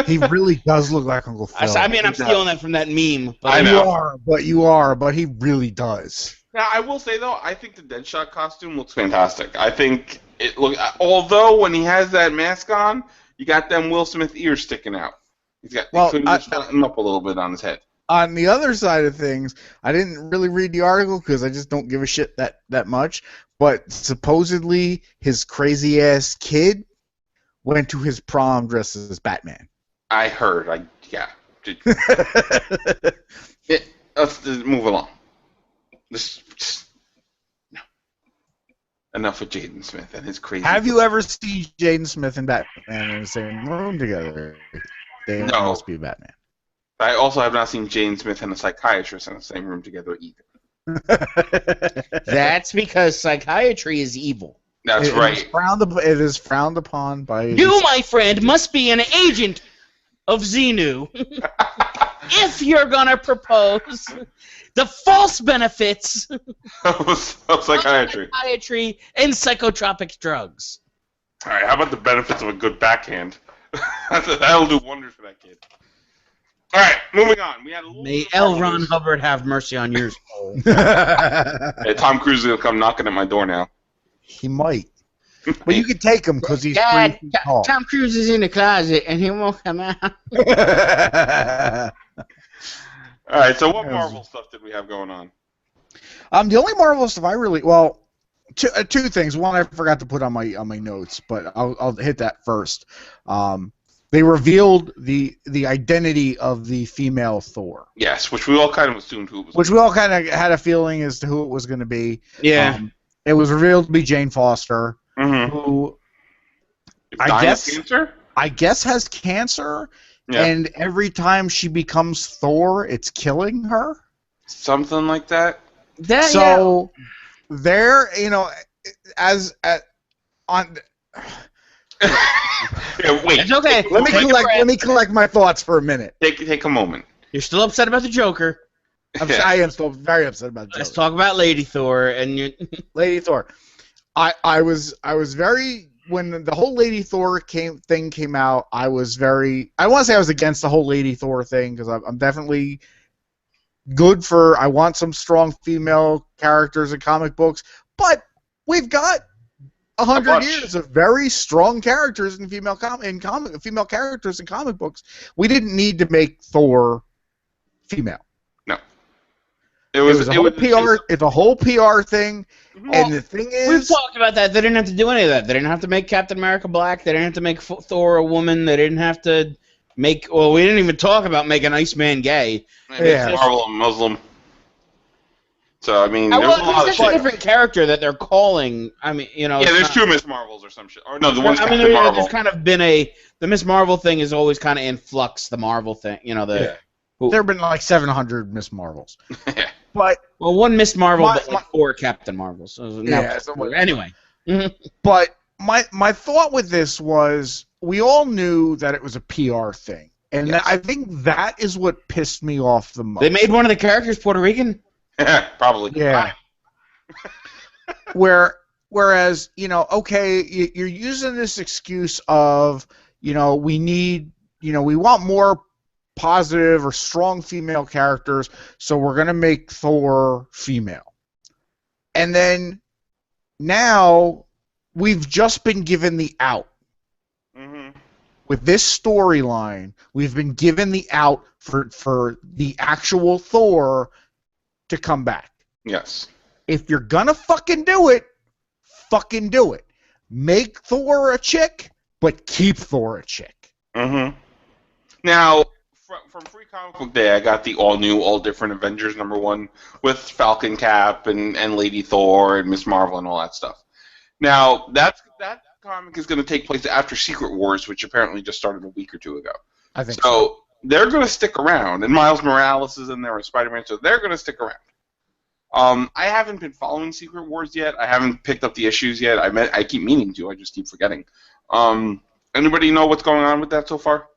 He really does look like Uncle Phil. I mean, I'm stealing that from that meme. But I know. You are, but he really does. Now, I will say, though, I think the Deadshot costume looks fantastic. I think it looks... Although, when he has that mask on, you got them Will Smith ears sticking out. He couldn't just button them up a little bit on his head. On the other side of things, I didn't really read the article because I just don't give a shit that much, but supposedly his crazy-ass kid went to his prom dressed as Batman. I heard. Let's move along. No. Enough with Jaden Smith and his crazy... Have you ever seen Jaden Smith and Batman in the same room together? They must be Batman. I also have not seen Jaden Smith and a psychiatrist in the same room together either. That's because psychiatry is evil. That's right. It is frowned upon by... You, my friend, must be an agent of Xenu if you're going to propose the false benefits of psychiatry and psychotropic drugs. All right, how about the benefits of a good backhand? That'll do wonders for that kid. All right, moving on. We had a little. May L. Ron Hubbard have mercy on your soul. Hey, Tom Cruise is gonna come knocking at my door now. He might. But you can take him because he's Dad, 3 feet tall. Tom Cruise is in the closet and he won't come out. All right, so what Marvel stuff did we have going on? The only Marvel stuff I really two things. One I forgot to put on my notes, but I'll hit that first. They revealed the identity of the female Thor. Yes, which we all kind of assumed who it was. Which we all kind of had a feeling as to who it was going to be. Yeah. It was revealed to be Jane Foster, who I guess has cancer, and every time she becomes Thor, it's killing her. Something like that. There, on. Wait. It's okay. Let me collect my thoughts for a minute. Take a moment. You're still upset about the Joker. I am still very upset about the Joker. Let's talk about Lady Thor and Lady Thor. I was very when the whole Lady Thor thing came out. I was very. I want to say I was against the whole Lady Thor thing because I'm definitely good for. I want some strong female characters in comic books, but we've got 100 years of very strong characters in female characters in comic books. We didn't need to make Thor female. No. It was a whole PR. It's a whole PR thing, and the thing is, we've talked about that. They didn't have to do any of that. They didn't have to make Captain America black. They didn't have to make Thor a woman. They didn't have to make. Well, we didn't even talk about making Iceman gay. Marvel and Muslim. So I mean, there's a lot of shit. A different character that they're calling. I mean, there's two Miss Marvels or some shit. Or no, the one's Captain Marvel. There's kind of been the Miss Marvel thing is always kind of in flux. The Marvel thing, there have been like 700 Miss Marvels. But one Miss Marvel, but like 4 Captain Marvels. So anyway. But my thought with this was we all knew that it was a PR thing, and I think that is what pissed me off the most. They made one of the characters Puerto Rican. Probably. Yeah. Whereas, okay, you're using this excuse of, we want more positive or strong female characters, so we're going to make Thor female. And then now we've just been given the out. Mm-hmm. With this storyline, we've been given the out for the actual Thor to come back. Yes. If you're gonna fucking do it, fucking do it. Make Thor a chick, but keep Thor a chick. Mm-hmm. Now, from Free Comic Book Day, I got the all-new, all-different Avengers #1 with Falcon Cap and Lady Thor and Miss Marvel and all that stuff. Now, that comic is going to take place after Secret Wars, which apparently just started a week or two ago. I think so. They're going to stick around, and Miles Morales is in there with Spider-Man, so they're going to stick around. I haven't been following Secret Wars yet. I haven't picked up the issues yet. I keep meaning to. I just keep forgetting. Anybody know what's going on with that so far?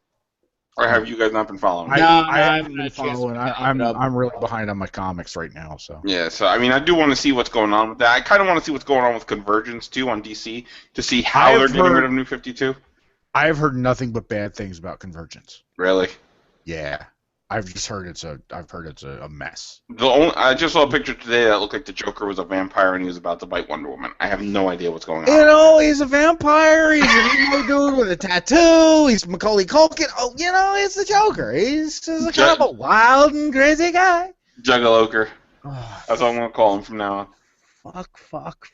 Or have you guys not been following? I haven't been following. I'm really behind on my comics right now. So yeah, so I mean, I do want to see what's going on with that. I kind of want to see what's going on with Convergence too on DC to see how they're getting rid of New 52. I have heard nothing but bad things about Convergence. Really? Yeah, I've just heard it's a mess. I just saw a picture today that looked like the Joker was a vampire and he was about to bite Wonder Woman. I have no idea what's going on. He's a vampire. He's an emo dude with a tattoo. He's Macaulay Culkin. Oh, he's the Joker. He's just kind of a wild and crazy guy. Juggaloker. That's what I'm gonna call him from now on. Fuck.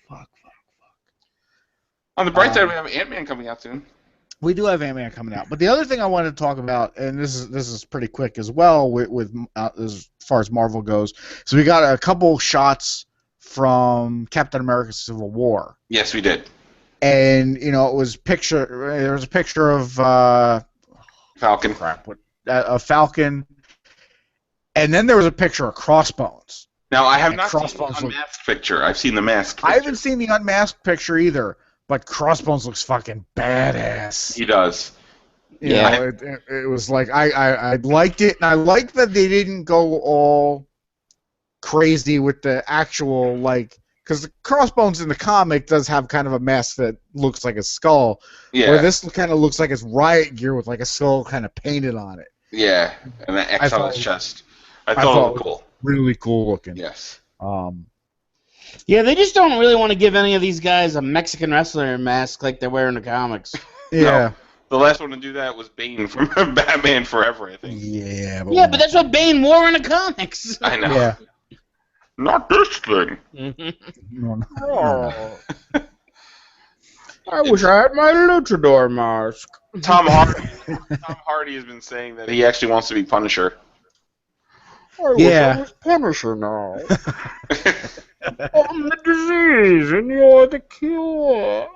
On the bright side, we have Ant-Man coming out soon. We do have Ant-Man coming out, but the other thing I wanted to talk about, and this is pretty quick as well, with as far as Marvel goes, so we got a couple shots from Captain America: Civil War. Yes, we did. And it was there was a picture of Falcon. A Falcon, and then there was a picture of Crossbones. Now I have not seen the unmasked picture. I've seen the masked picture. I haven't seen the unmasked picture either. But Crossbones looks fucking badass. He does. It was like I liked it, and I liked that they didn't go all crazy with the actual because the Crossbones in the comic does have kind of a mask that looks like a skull. Yeah. Where this kind of looks like it's riot gear with like a skull kind of painted on it. Yeah, and an X on his chest. I thought it was cool. Really cool looking. Yes. Yeah, they just don't really want to give any of these guys a Mexican wrestler mask like they're wearing the comics. Yeah. No, the last one to do that was Bane from Batman Forever, I think. Yeah. But that's what Bane wore in the comics. I know. Yeah. Not this thing. Oh. I wish I had my luchador mask. Tom Hardy has been saying that he actually wants to be Punisher. I wish I was Punisher now. I'm the disease and you're the cure.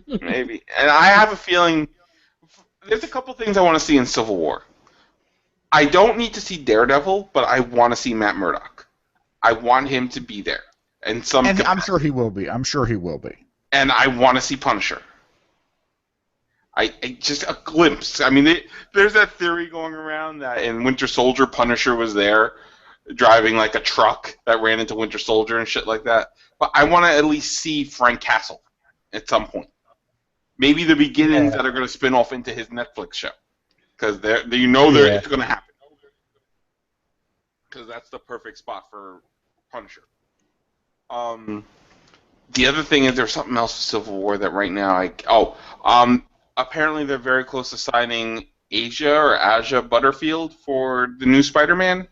Maybe. And I have a feeling there's a couple things I want to see in Civil War. I don't need to see Daredevil, but I want to see Matt Murdock. I want him to be there. And I'm sure he will be. And I want to see Punisher. I just a glimpse. I mean, there's that theory going around that in Winter Soldier, Punisher was there, driving like a truck that ran into Winter Soldier and shit like that. But I want to at least see Frank Castle at some point. Maybe the beginnings that are going to spin off into his Netflix show, because it's going to happen. Because that's the perfect spot for Punisher. The other thing is there's something else with Civil War that right now apparently they're very close to signing Asia Butterfield for the new Spider-Man.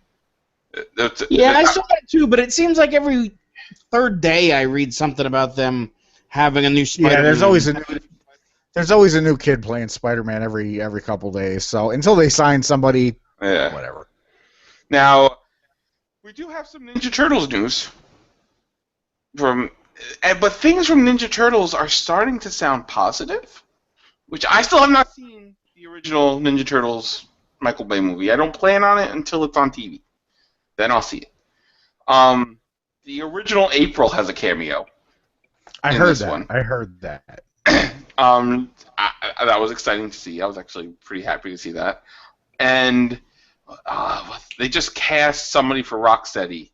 Yeah, I saw that too, but it seems like every third day I read something about them having a new Spider-Man. Yeah, there's always a new kid playing Spider-Man every couple days. So until they sign somebody, whatever. Now, we do have some Ninja Turtles news but things from Ninja Turtles are starting to sound positive, which I still have not seen the original Ninja Turtles Michael Bay movie. I don't plan on it until it's on TV. Then I'll see it. The original April has a cameo. I heard that. That was exciting to see. I was actually pretty happy to see that. And they just cast somebody for Rocksteady.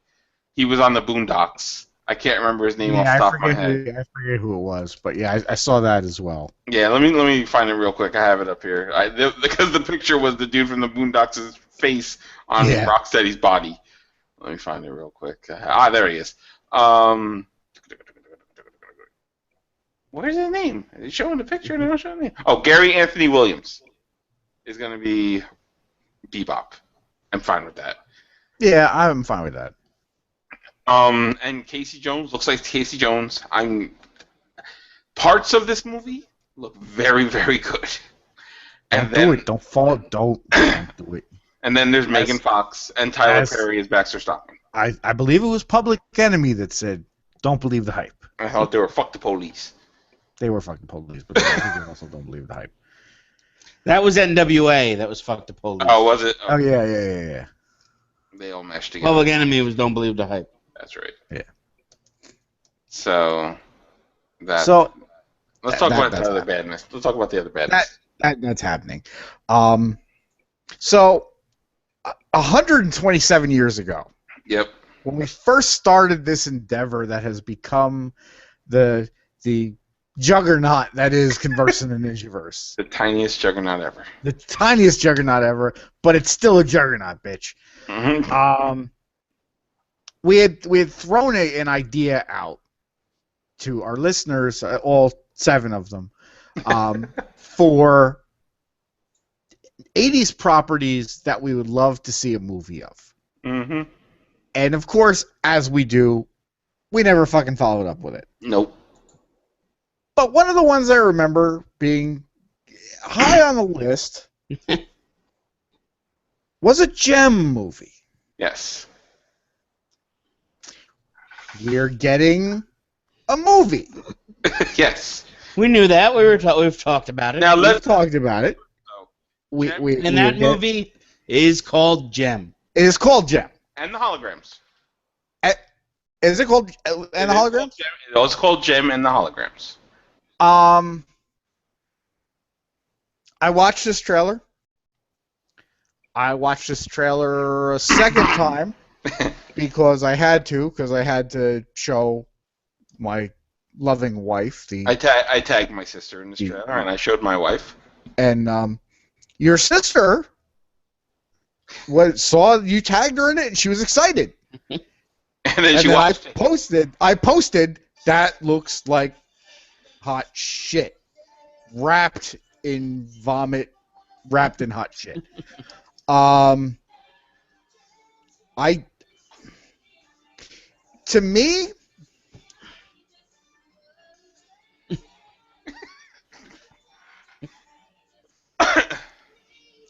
He was on the Boondocks. I can't remember his name off the top of my head. I forget who it was, but yeah, I saw that as well. Yeah, let me find it real quick. I have it up here. Because the picture was the dude from the Boondocks' face on Rocksteady's body. Let me find it real quick. There he is. Where's his name? Is he showing the picture? They're not showing the name. Oh, Gary Anthony Williams is going to be Bebop. I'm fine with that. Yeah, I'm fine with that. And Casey Jones looks like Casey Jones. Parts of this movie look very, very good. And don't do it. Don't fall. Don't do it. And then there's Megan Fox and Tyler Perry as Baxter Stockman. I believe it was Public Enemy that said, "Don't believe the hype." I thought they were fuck the police. They were fucking police, but I think they also don't believe the hype. That was NWA. That was fuck the police. Oh, was it? Oh yeah. They all meshed together. Public Enemy was Don't Believe the Hype. That's right. Yeah. So let's talk about the other badness. Let's talk about the other badness. That's happening. So 127 years ago. Yep. When we first started this endeavor that has become the juggernaut that is Converse in the Ninjaverse. The tiniest juggernaut ever. The tiniest juggernaut ever, but it's still a juggernaut, bitch. Mm-hmm. We had thrown an idea out to our listeners, all 7 of them, for 80s properties that we would love to see a movie of. Mm-hmm. And of course, as we do, we never fucking followed up with it. Nope. But one of the ones I remember being high on the list was a Gem movie. Yes. We're getting a movie. Yes. We knew that. We've talked about it. Now we've talked about it. That movie is called Gem. It is called Gem. And the holograms. Is it called and the holograms? It was called Gem and the holograms. I watched this trailer. I watched this trailer a second time because I had to show my loving wife I tagged my sister in this trailer and I showed my wife. And your sister saw you tagged her in it and she was excited. And then she watched it. I posted that looks like hot shit. Wrapped in vomit, wrapped in hot shit. To me,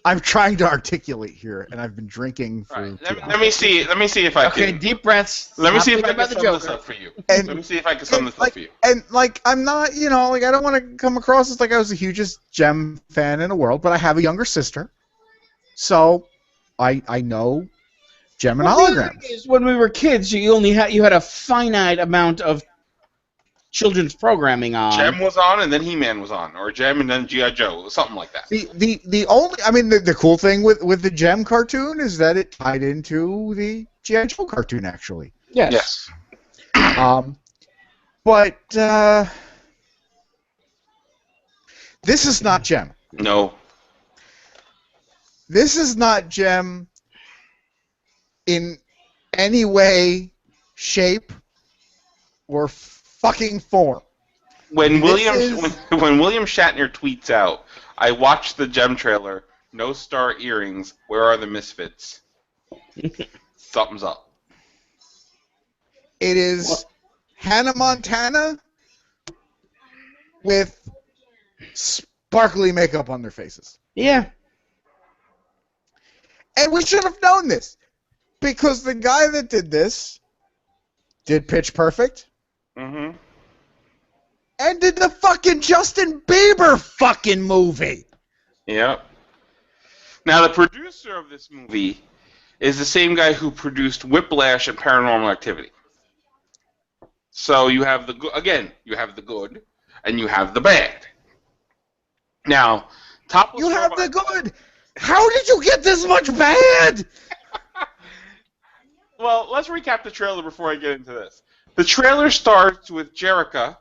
I'm trying to articulate here, and I've been drinking for. Right. Let me see if I can. Okay, deep breaths. Let me see if I can sum this up for you. Let me see if I can sum this up for you. And I'm not, I don't want to come across as like I was the hugest Gem fan in the world, but I have a younger sister, so I know Gem and holograms. When we were kids, you had a finite amount of children's programming on. Gem was on, and then He-Man was on, or Gem and then G.I. Joe, something like that. The cool thing with the Gem cartoon is that it tied into the G.I. Joe cartoon, actually. Yes. But this is not Gem. No. This is not Gem in any way, shape, or fucking form. When William Shatner tweets out, "I watched the Gem trailer. No star earrings. Where are the misfits?" Thumbs up. It is Hannah Montana with sparkly makeup on their faces. Yeah. And we should have known this, because the guy that did this did Pitch Perfect. Mm-hmm. And did the fucking Justin Bieber fucking movie. Yep. Now, the producer of this movie is the same guy who produced Whiplash and Paranormal Activity. So you have you have the good, and you have the bad. Now, Topless You have Robot... the good. How did you get this much bad? Well, let's recap the trailer before I get into this. The trailer starts with Jerica,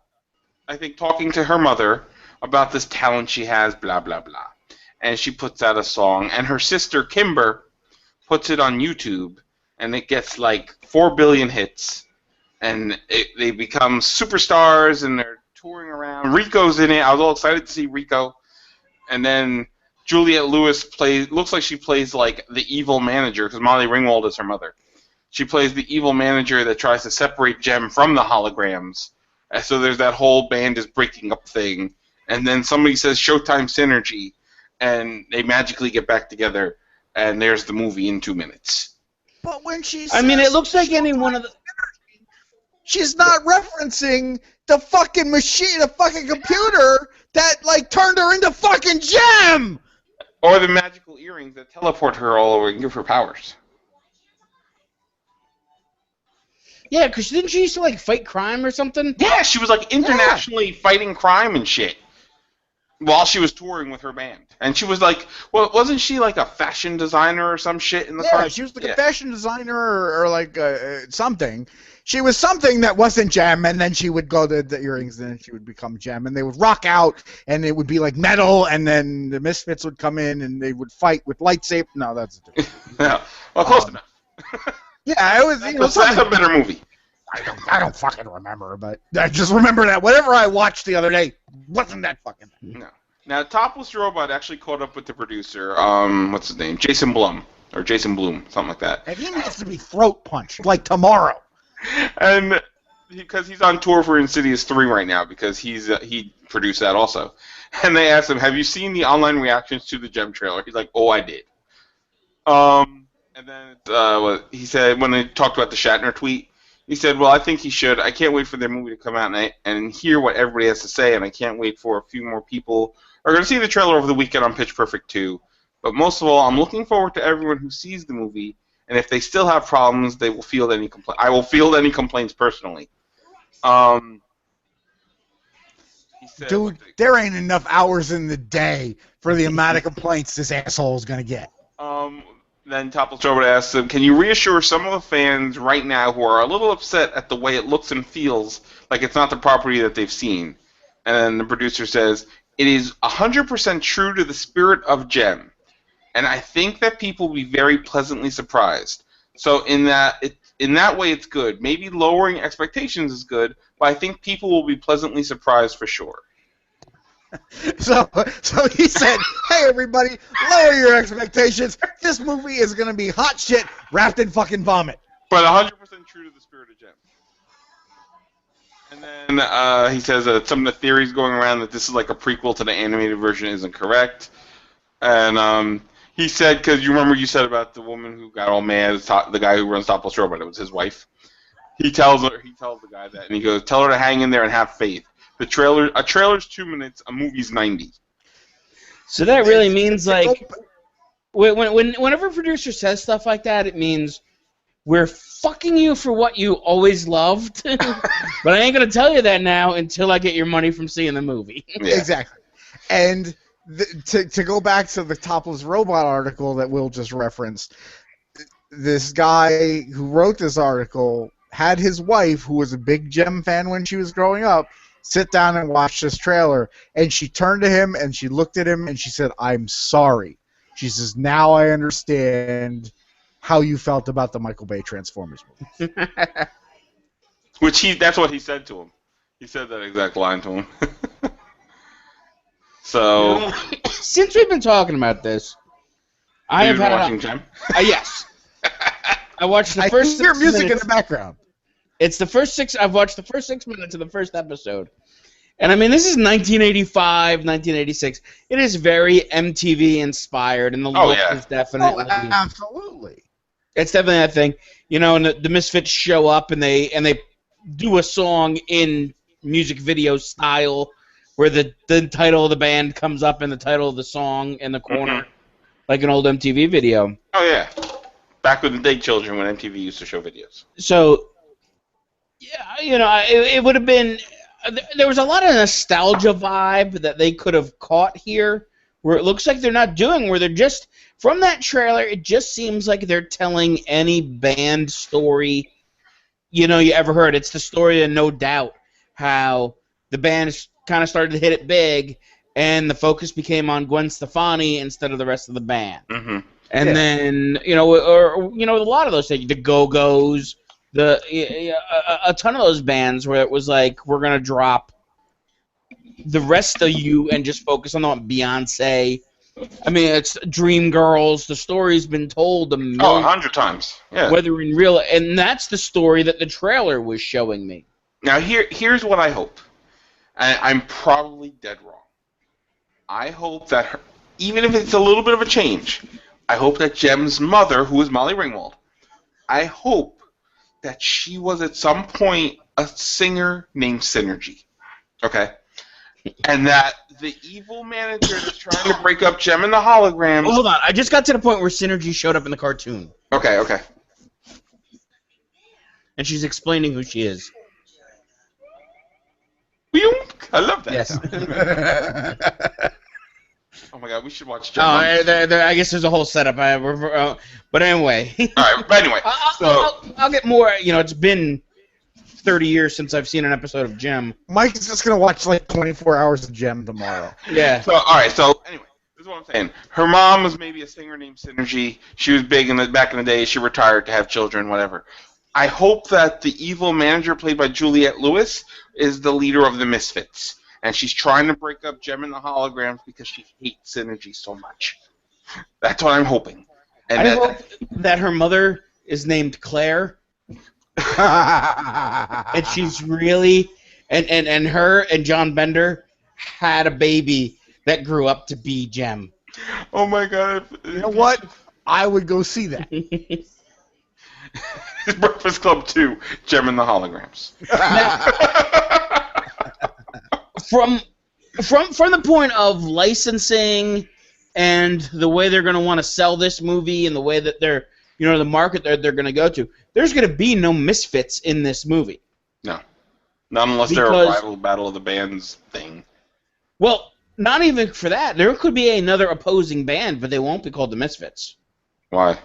I think, talking to her mother about this talent she has, blah, blah, blah. And she puts out a song, and her sister, Kimber, puts it on YouTube, and it gets like 4 billion hits, and they become superstars, and they're touring around. Rico's in it. I was all excited to see Rico. And then Juliette Lewis looks like she plays like the evil manager, because Molly Ringwald is her mother. She plays the evil manager that tries to separate Jem from the holograms. And so there's that whole band is breaking up thing. And then somebody says Showtime Synergy, and they magically get back together, and there's the movie in 2 minutes. But when she I mean, it looks like any one of the... She's not referencing the fucking machine, the fucking computer that, like, turned her into fucking Jem! Or the magical earrings that teleport her all over and give her powers. Yeah, because didn't she used to, like, fight crime or something? Yeah, she was, like, internationally fighting crime and shit while she was touring with her band. And she was, like, well, wasn't she, like, a fashion designer or some shit in the car? Yeah, she was like a fashion designer or like, something. She was something that wasn't Jem, and then she would go to the earrings, and then she would become Jem, and they would rock out, and it would be like metal, and then the Misfits would come in, and they would fight with lightsaber. No, that's a different movie. Yeah, well, close enough. Yeah, it was. That's a better movie. I don't fucking remember, but I just remember that whatever I watched the other day wasn't that fucking thing. No. Now, Topless Robot actually caught up with the producer. What's his name? Jason Blum, something like that. And he needs to be throat punched like tomorrow. And because he's on tour for Insidious 3 right now, because he produced that also. And they asked him, "Have you seen the online reactions to the Jem trailer?" He's like, "Oh, I did." And then he said, when they talked about the Shatner tweet, he said, "Well, I think he should. I can't wait for their movie to come out and hear what everybody has to say, and I can't wait for a few more people are going to see the trailer over the weekend on Pitch Perfect 2. But most of all, I'm looking forward to everyone who sees the movie, and if they still have problems, they will field any I will field any complaints personally." He said, dude, there ain't enough hours in the day for the amount of complaints this asshole is going to get. Then Topless Robot asked him, "Can you reassure some of the fans right now who are a little upset at the way it looks and feels like it's not the property that they've seen?" And then the producer says, "It is 100% true to the spirit of Jem, and I think that people will be very pleasantly surprised. So in that way, it's good. Maybe lowering expectations is good, but I think people will be pleasantly surprised for sure." So he said, "Hey everybody, lower your expectations. This movie is gonna be hot shit wrapped in fucking vomit." But 100% true to the spirit of Jem. And then he says that some of the theories going around that this is like a prequel to the animated version isn't correct. And he said, because you remember you said about the woman who got all mad, the guy who runs Topless Robot, it was his wife. He tells the guy that, and he goes, "Tell her to hang in there and have faith. A trailer's 2 minutes, a movie's 90. So that really means, like, whenever a producer says stuff like that, it means we're fucking you for what you always loved, but I ain't gonna tell you that now until I get your money from seeing the movie. Yeah. Exactly. And to go back to the Topless Robot article that Will just referenced, this guy who wrote this article had his wife, who was a big Jem fan when she was growing up, sit down and watch this trailer, and she turned to him and she looked at him and she said, "I'm sorry." She says, "Now I understand how you felt about the Michael Bay Transformers movie." That's what he said to him. He said that exact line to him. So, since we've been talking about this, I have had watching Jem? Yes. I watched the I first hear 6 music minutes. in the background. It's the first 6. I've watched the first 6 minutes of the first episode. And I mean, this is 1985, 1986. It is very MTV inspired, and the look is definitely. Oh, absolutely. It's definitely that thing, and the Misfits show up and they do a song in music video style, where the title of the band comes up and the title of the song in the corner, like an old MTV video. Oh yeah, back in the day, children, when MTV used to show videos. So, yeah, it would have been. There was a lot of nostalgia vibe that they could have caught here, where it looks like they're not doing, where they're just, from that trailer, it just seems like they're telling any band story, you ever heard. It's the story of No Doubt, how the band kind of started to hit it big, and the focus became on Gwen Stefani instead of the rest of the band. Mm-hmm. And then, a lot of those things, the Go-Go's, a ton of those bands where it was like, we're gonna drop the rest of you and just focus on Beyonce. I mean, it's Dreamgirls. The story's been told 100 times. Yeah. Whether in real, and that's the story that the trailer was showing me. Now here's what I hope. I'm probably dead wrong. I hope that even if it's a little bit of a change, I hope that Jem's mother, who is Molly Ringwald, I hope that she was at some point a singer named Synergy, okay? And that the evil manager that's trying to break up Jem and the Holograms... Hold on, I just got to the point where Synergy showed up in the cartoon. Okay. And she's explaining who she is. I love that. Yes. Oh my god, we should watch Jem. I guess there's a whole setup. But anyway. Alright, but anyway. I'll get more. It's been 30 years since I've seen an episode of Jem. Mike's just going to watch like 24 hours of Jem tomorrow. Yeah. So anyway, this is what I'm saying. Her mom was maybe a singer named Synergy. She was big back in the day. She retired to have children, whatever. I hope that the evil manager played by Juliette Lewis is the leader of the Misfits. And she's trying to break up Jem and the Holograms because she hates Synergy so much. That's what I'm hoping. And I hope that her mother is named Claire. And she's really... And her and John Bender had a baby that grew up to be Jem. Oh my god. You know what? I would go see that. Breakfast Club 2, Jem and the Holograms. From the point of licensing and the way they're going to want to sell this movie and the way that they're, the market they're going to go to, there's going to be no Misfits in this movie. No. Not unless they're a rival Battle of the Bands thing. Well, not even for that. There could be another opposing band, but they won't be called the Misfits. Why?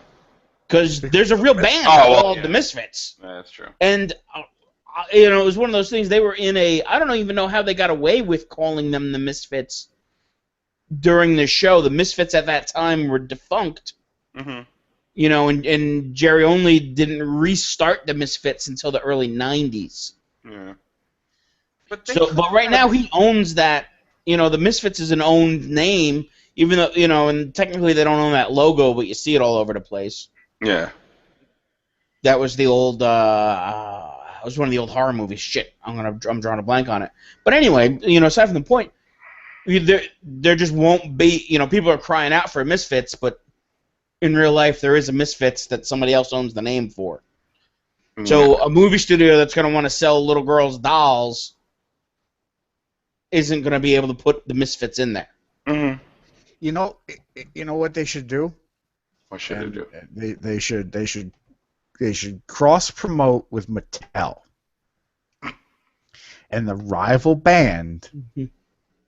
Because there's a real band called the Misfits. Yeah, that's true. And... it was one of those things. They were in I don't even know how they got away with calling them the Misfits during the show. The Misfits at that time were defunct. Mm-hmm. And Jerry Only didn't restart the Misfits until the early 90s. Yeah. But right now he owns that. The Misfits is an owned name, even though, and technically they don't own that logo, but you see it all over the place. Yeah. That was the old... it was one of the old horror movies. Shit, I'm drawing a blank on it. But anyway, aside from the point, there just won't be. People are crying out for Misfits, but in real life, there is a Misfits that somebody else owns the name for. Mm-hmm. So a movie studio that's going to want to sell little girls' dolls isn't going to be able to put the Misfits in there. Mm-hmm. You know what they should do? What should they do? They should cross-promote with Mattel. And the rival band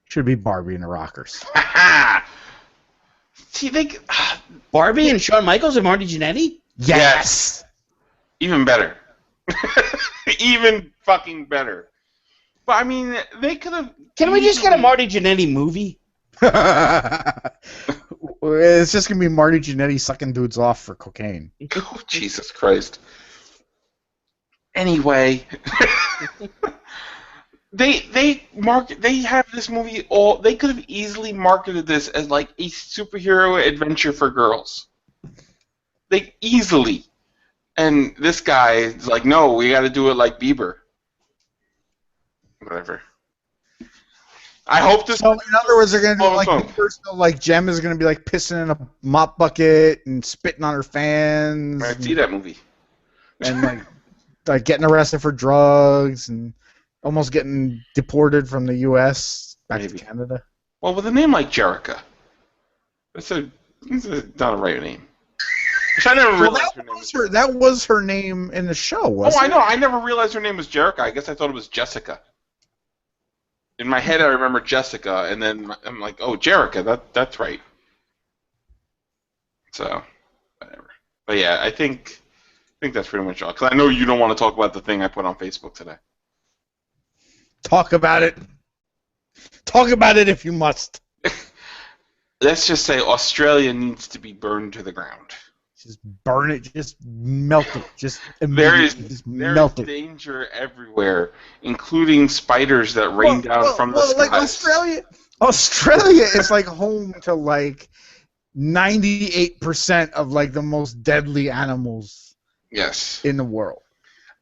should be Barbie and the Rockers. See, Barbie and Shawn Michaels and Marty Jannetty? Yes! Even better. Even fucking better. But, I mean, they could have... Can we just get a Marty Jannetty movie? It's just going to be Marty Jannetty sucking dudes off for cocaine. Oh, Jesus Christ. Anyway. They have this movie they could have easily marketed this as like a superhero adventure for girls. They easily. And this guy is like, no, we got to do it like Bieber. Whatever. I hope this. So in other words, they're gonna do like Oh, Bieber, so like Jem is gonna be like pissing in a mop bucket and spitting on her fans. I see that movie. And like getting arrested for drugs and almost getting deported from the U.S. back to Canada. Well, with a name like Jerica, that's not a right name. Which I never realized that was her name in the show, wasn't it? I know. I never realized her name was Jerica. I guess I thought it was Jessica. In my head, I remember Jessica, and then I'm like, oh, Jerica, that's right. So, whatever. But yeah, I think that's pretty much all. Because I know you don't want to talk about the thing I put on Facebook today. Talk about it. Talk about it if you must. Let's just say Australia needs to be burned to the ground. Just burn it. Just melt it. Just there is melt it. Danger everywhere, including spiders that rain down from the skies. Like Australia is like home to like 98% of like the most deadly animals. Yes. In the world.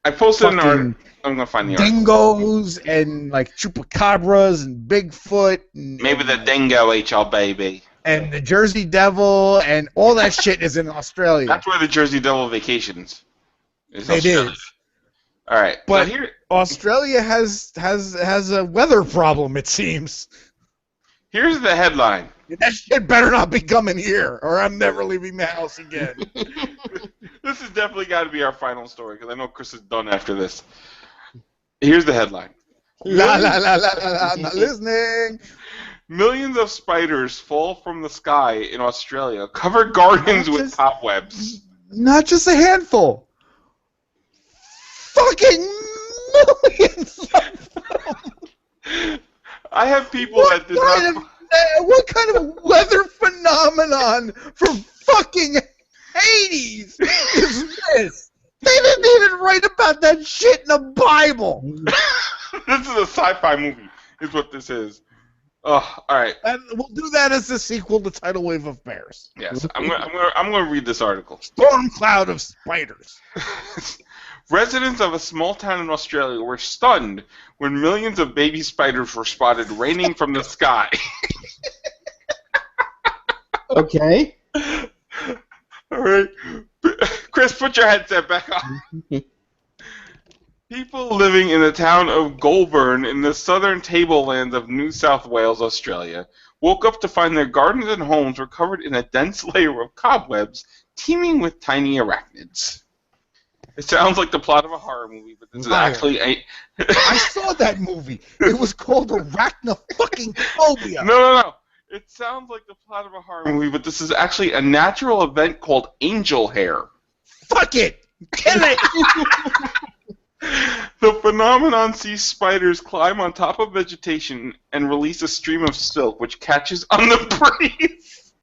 I posted an article. I'm gonna find the article. Dingoes and like chupacabras and Bigfoot. Maybe the dingo ate your baby. And the Jersey Devil and all that shit is in Australia. That's where the Jersey Devil vacations. It is. All right, but so here, Australia has a weather problem. It seems. Here's the headline. That shit better not be coming here, or I'm never leaving the house again. This has definitely got to be our final story because I know Chris is done after this. Here's the headline. La la la la la. I'm not listening. Millions of spiders fall from the sky in Australia, cover gardens with cobwebs. Not just a handful. Fucking millions of them. I have people that did not... What kind of weather phenomenon from fucking Hades is this? They didn't even write about that shit in the Bible. This is a sci-fi movie, is what this is. Oh, all right. And we'll do that as the sequel to Tidal Wave of Bears. Yes, I'm gonna read this article. Storm cloud of spiders. Residents of a small town in Australia were stunned when millions of baby spiders were spotted raining from the sky. Okay. All right. Chris, put your headset back on. People living in the town of Goulburn in the southern tablelands of New South Wales, Australia, woke up to find their gardens and homes were covered in a dense layer of cobwebs teeming with tiny arachnids. It sounds like the plot of a horror movie, but this is actually a... I saw that movie. It was called Arachnophobia. No. It sounds like the plot of a horror movie, but this is actually a natural event called angel hair. Fuck it! Kill it! The phenomenon sees spiders climb on top of vegetation and release a stream of silk which catches on the breeze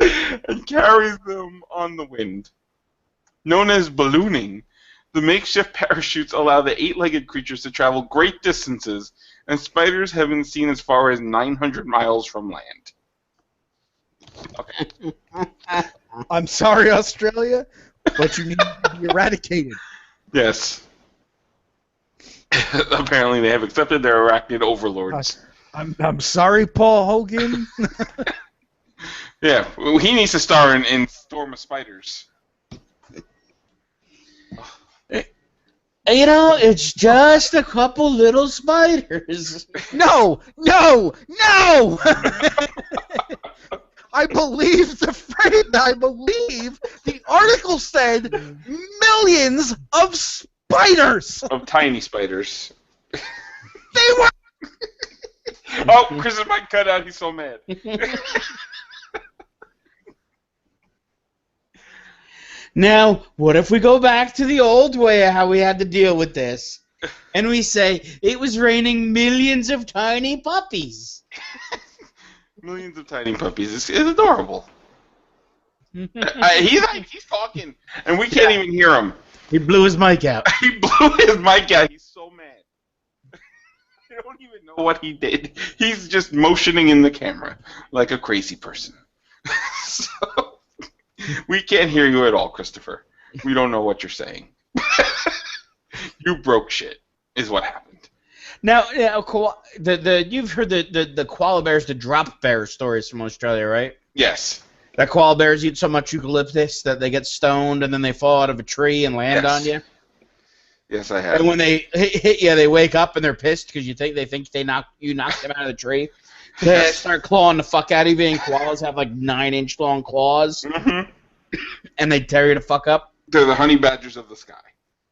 and carries them on the wind. Known as ballooning, the makeshift parachutes allow the eight-legged creatures to travel great distances, and spiders have been seen as far as 900 miles from land. Okay. I'm sorry, Australia, but you need to be eradicated. Yes. Apparently they have accepted their arachnid overlords. I'm sorry, Paul Hogan. Yeah, he needs to star in Storm of Spiders. You know, it's just a couple little spiders. No! I believe the phrase. I believe the article said millions of spiders. Of tiny spiders. They were. Oh, Chris's mic cut out. He's so mad. Now, what if we go back to the old way of how we had to deal with this, and we say it was raining millions of tiny puppies? Millions of tiny puppies. It's adorable. He's talking, and we can't even hear him. He blew his mic out. He blew his mic out. He's so mad. I don't even know what he did. He's just motioning in the camera like a crazy person. So, we can't hear you at all, Christopher. We don't know what you're saying. You broke shit, is what happened. Now, you've heard the koala bears, the drop bear stories from Australia, right? Yes. That koala bears eat so much eucalyptus that they get stoned and then they fall out of a tree and land on you. Yes, I have. And when they hit you, they wake up and they're pissed because they think you knocked them out of the tree. They start clawing the fuck out of you, and koalas have like 9-inch long claws, and they tear you the fuck up. They're the honey badgers of the sky.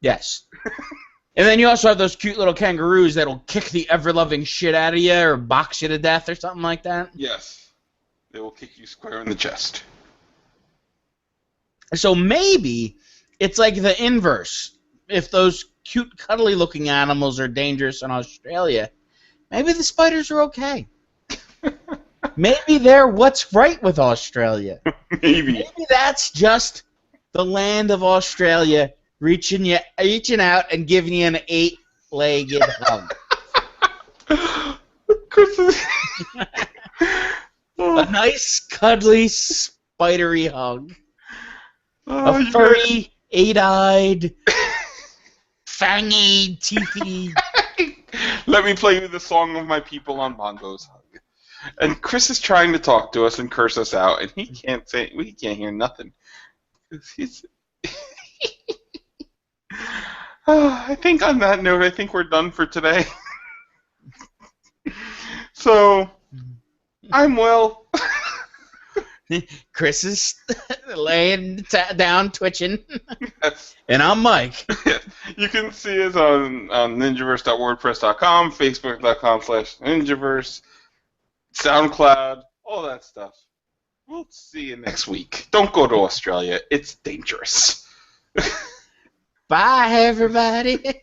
Yes. And then you also have those cute little kangaroos that'll kick the ever-loving shit out of you or box you to death or something like that. Yes. They will kick you square in the chest. So maybe it's like the inverse. If those cute, cuddly-looking animals are dangerous in Australia, maybe the spiders are okay. Maybe they're what's right with Australia. Maybe that's just the land of Australia reaching out and giving you an 8-legged hug. A nice, cuddly, spidery hug. A furry, 8-eyed, fangy, teethy. Let me play you the song of my people on bongos hug. And Chris is trying to talk to us and curse us out, and we can't hear nothing. He's I think on that note, I think we're done for today. So, I'm Will. Chris is laying down, twitching. Yes. And I'm Mike. You can see us on ninjaverse.wordpress.com, facebook.com/ninjaverse, SoundCloud, all that stuff. We'll see you next week. Don't go to Australia. It's dangerous. Bye, everybody.